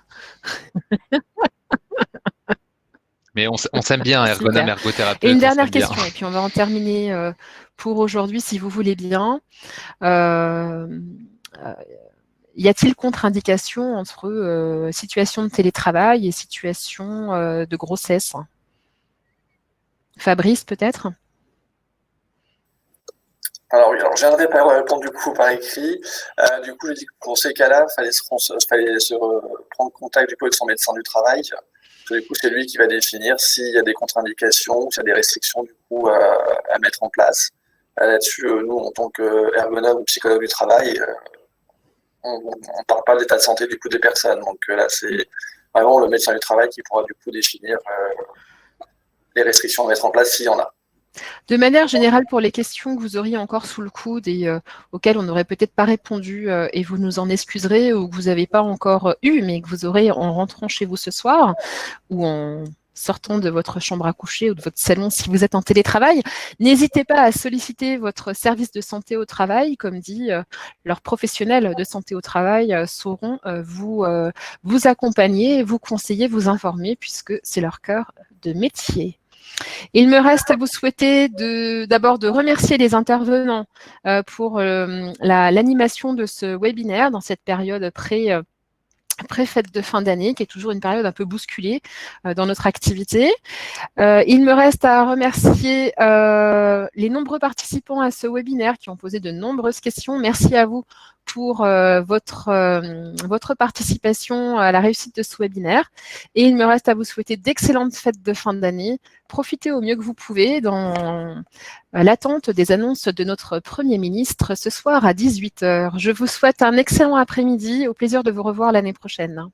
Mais on s'aime bien, ergonome, ergothérapeute. Et une dernière question, et puis on va en terminer pour aujourd'hui, si vous voulez bien. Y a-t-il contre-indication entre situation de télétravail et situation de grossesse? Fabrice, peut-être? Alors oui, je viendrai par répondre du coup par écrit. Du coup, j'ai dit que pour ces cas-là, fallait se prendre contact du coup avec son médecin du travail. Du coup, c'est lui qui va définir s'il y a des contre-indications, s'il y a des restrictions du coup à mettre en place. Là-dessus, nous, en tant qu'ergonome ou psychologue du travail, on ne parle pas de l'état de santé du coup des personnes. Donc là, c'est vraiment le médecin du travail qui pourra du coup définir les restrictions à mettre en place s'il y en a. De manière générale, pour les questions que vous auriez encore sous le coude et auxquelles on n'aurait peut-être pas répondu et vous nous en excuserez ou que vous n'avez pas encore eu, mais que vous aurez en rentrant chez vous ce soir ou en sortant de votre chambre à coucher ou de votre salon si vous êtes en télétravail, n'hésitez pas à solliciter votre service de santé au travail. Comme dit, leurs professionnels de santé au travail sauront vous accompagner, vous conseiller, vous informer puisque c'est leur cœur de métier. Il me reste à vous souhaiter d'abord de remercier les intervenants pour l'animation de ce webinaire dans cette période pré-fête de fin d'année, qui est toujours une période un peu bousculée dans notre activité. Il me reste à remercier les nombreux participants à ce webinaire qui ont posé de nombreuses questions. Merci à vous pour votre participation à la réussite de ce webinaire. Et il me reste à vous souhaiter d'excellentes fêtes de fin d'année. Profitez au mieux que vous pouvez dans l'attente des annonces de notre Premier ministre ce soir à 18 h. Je vous souhaite un excellent après-midi. Au plaisir de vous revoir l'année prochaine.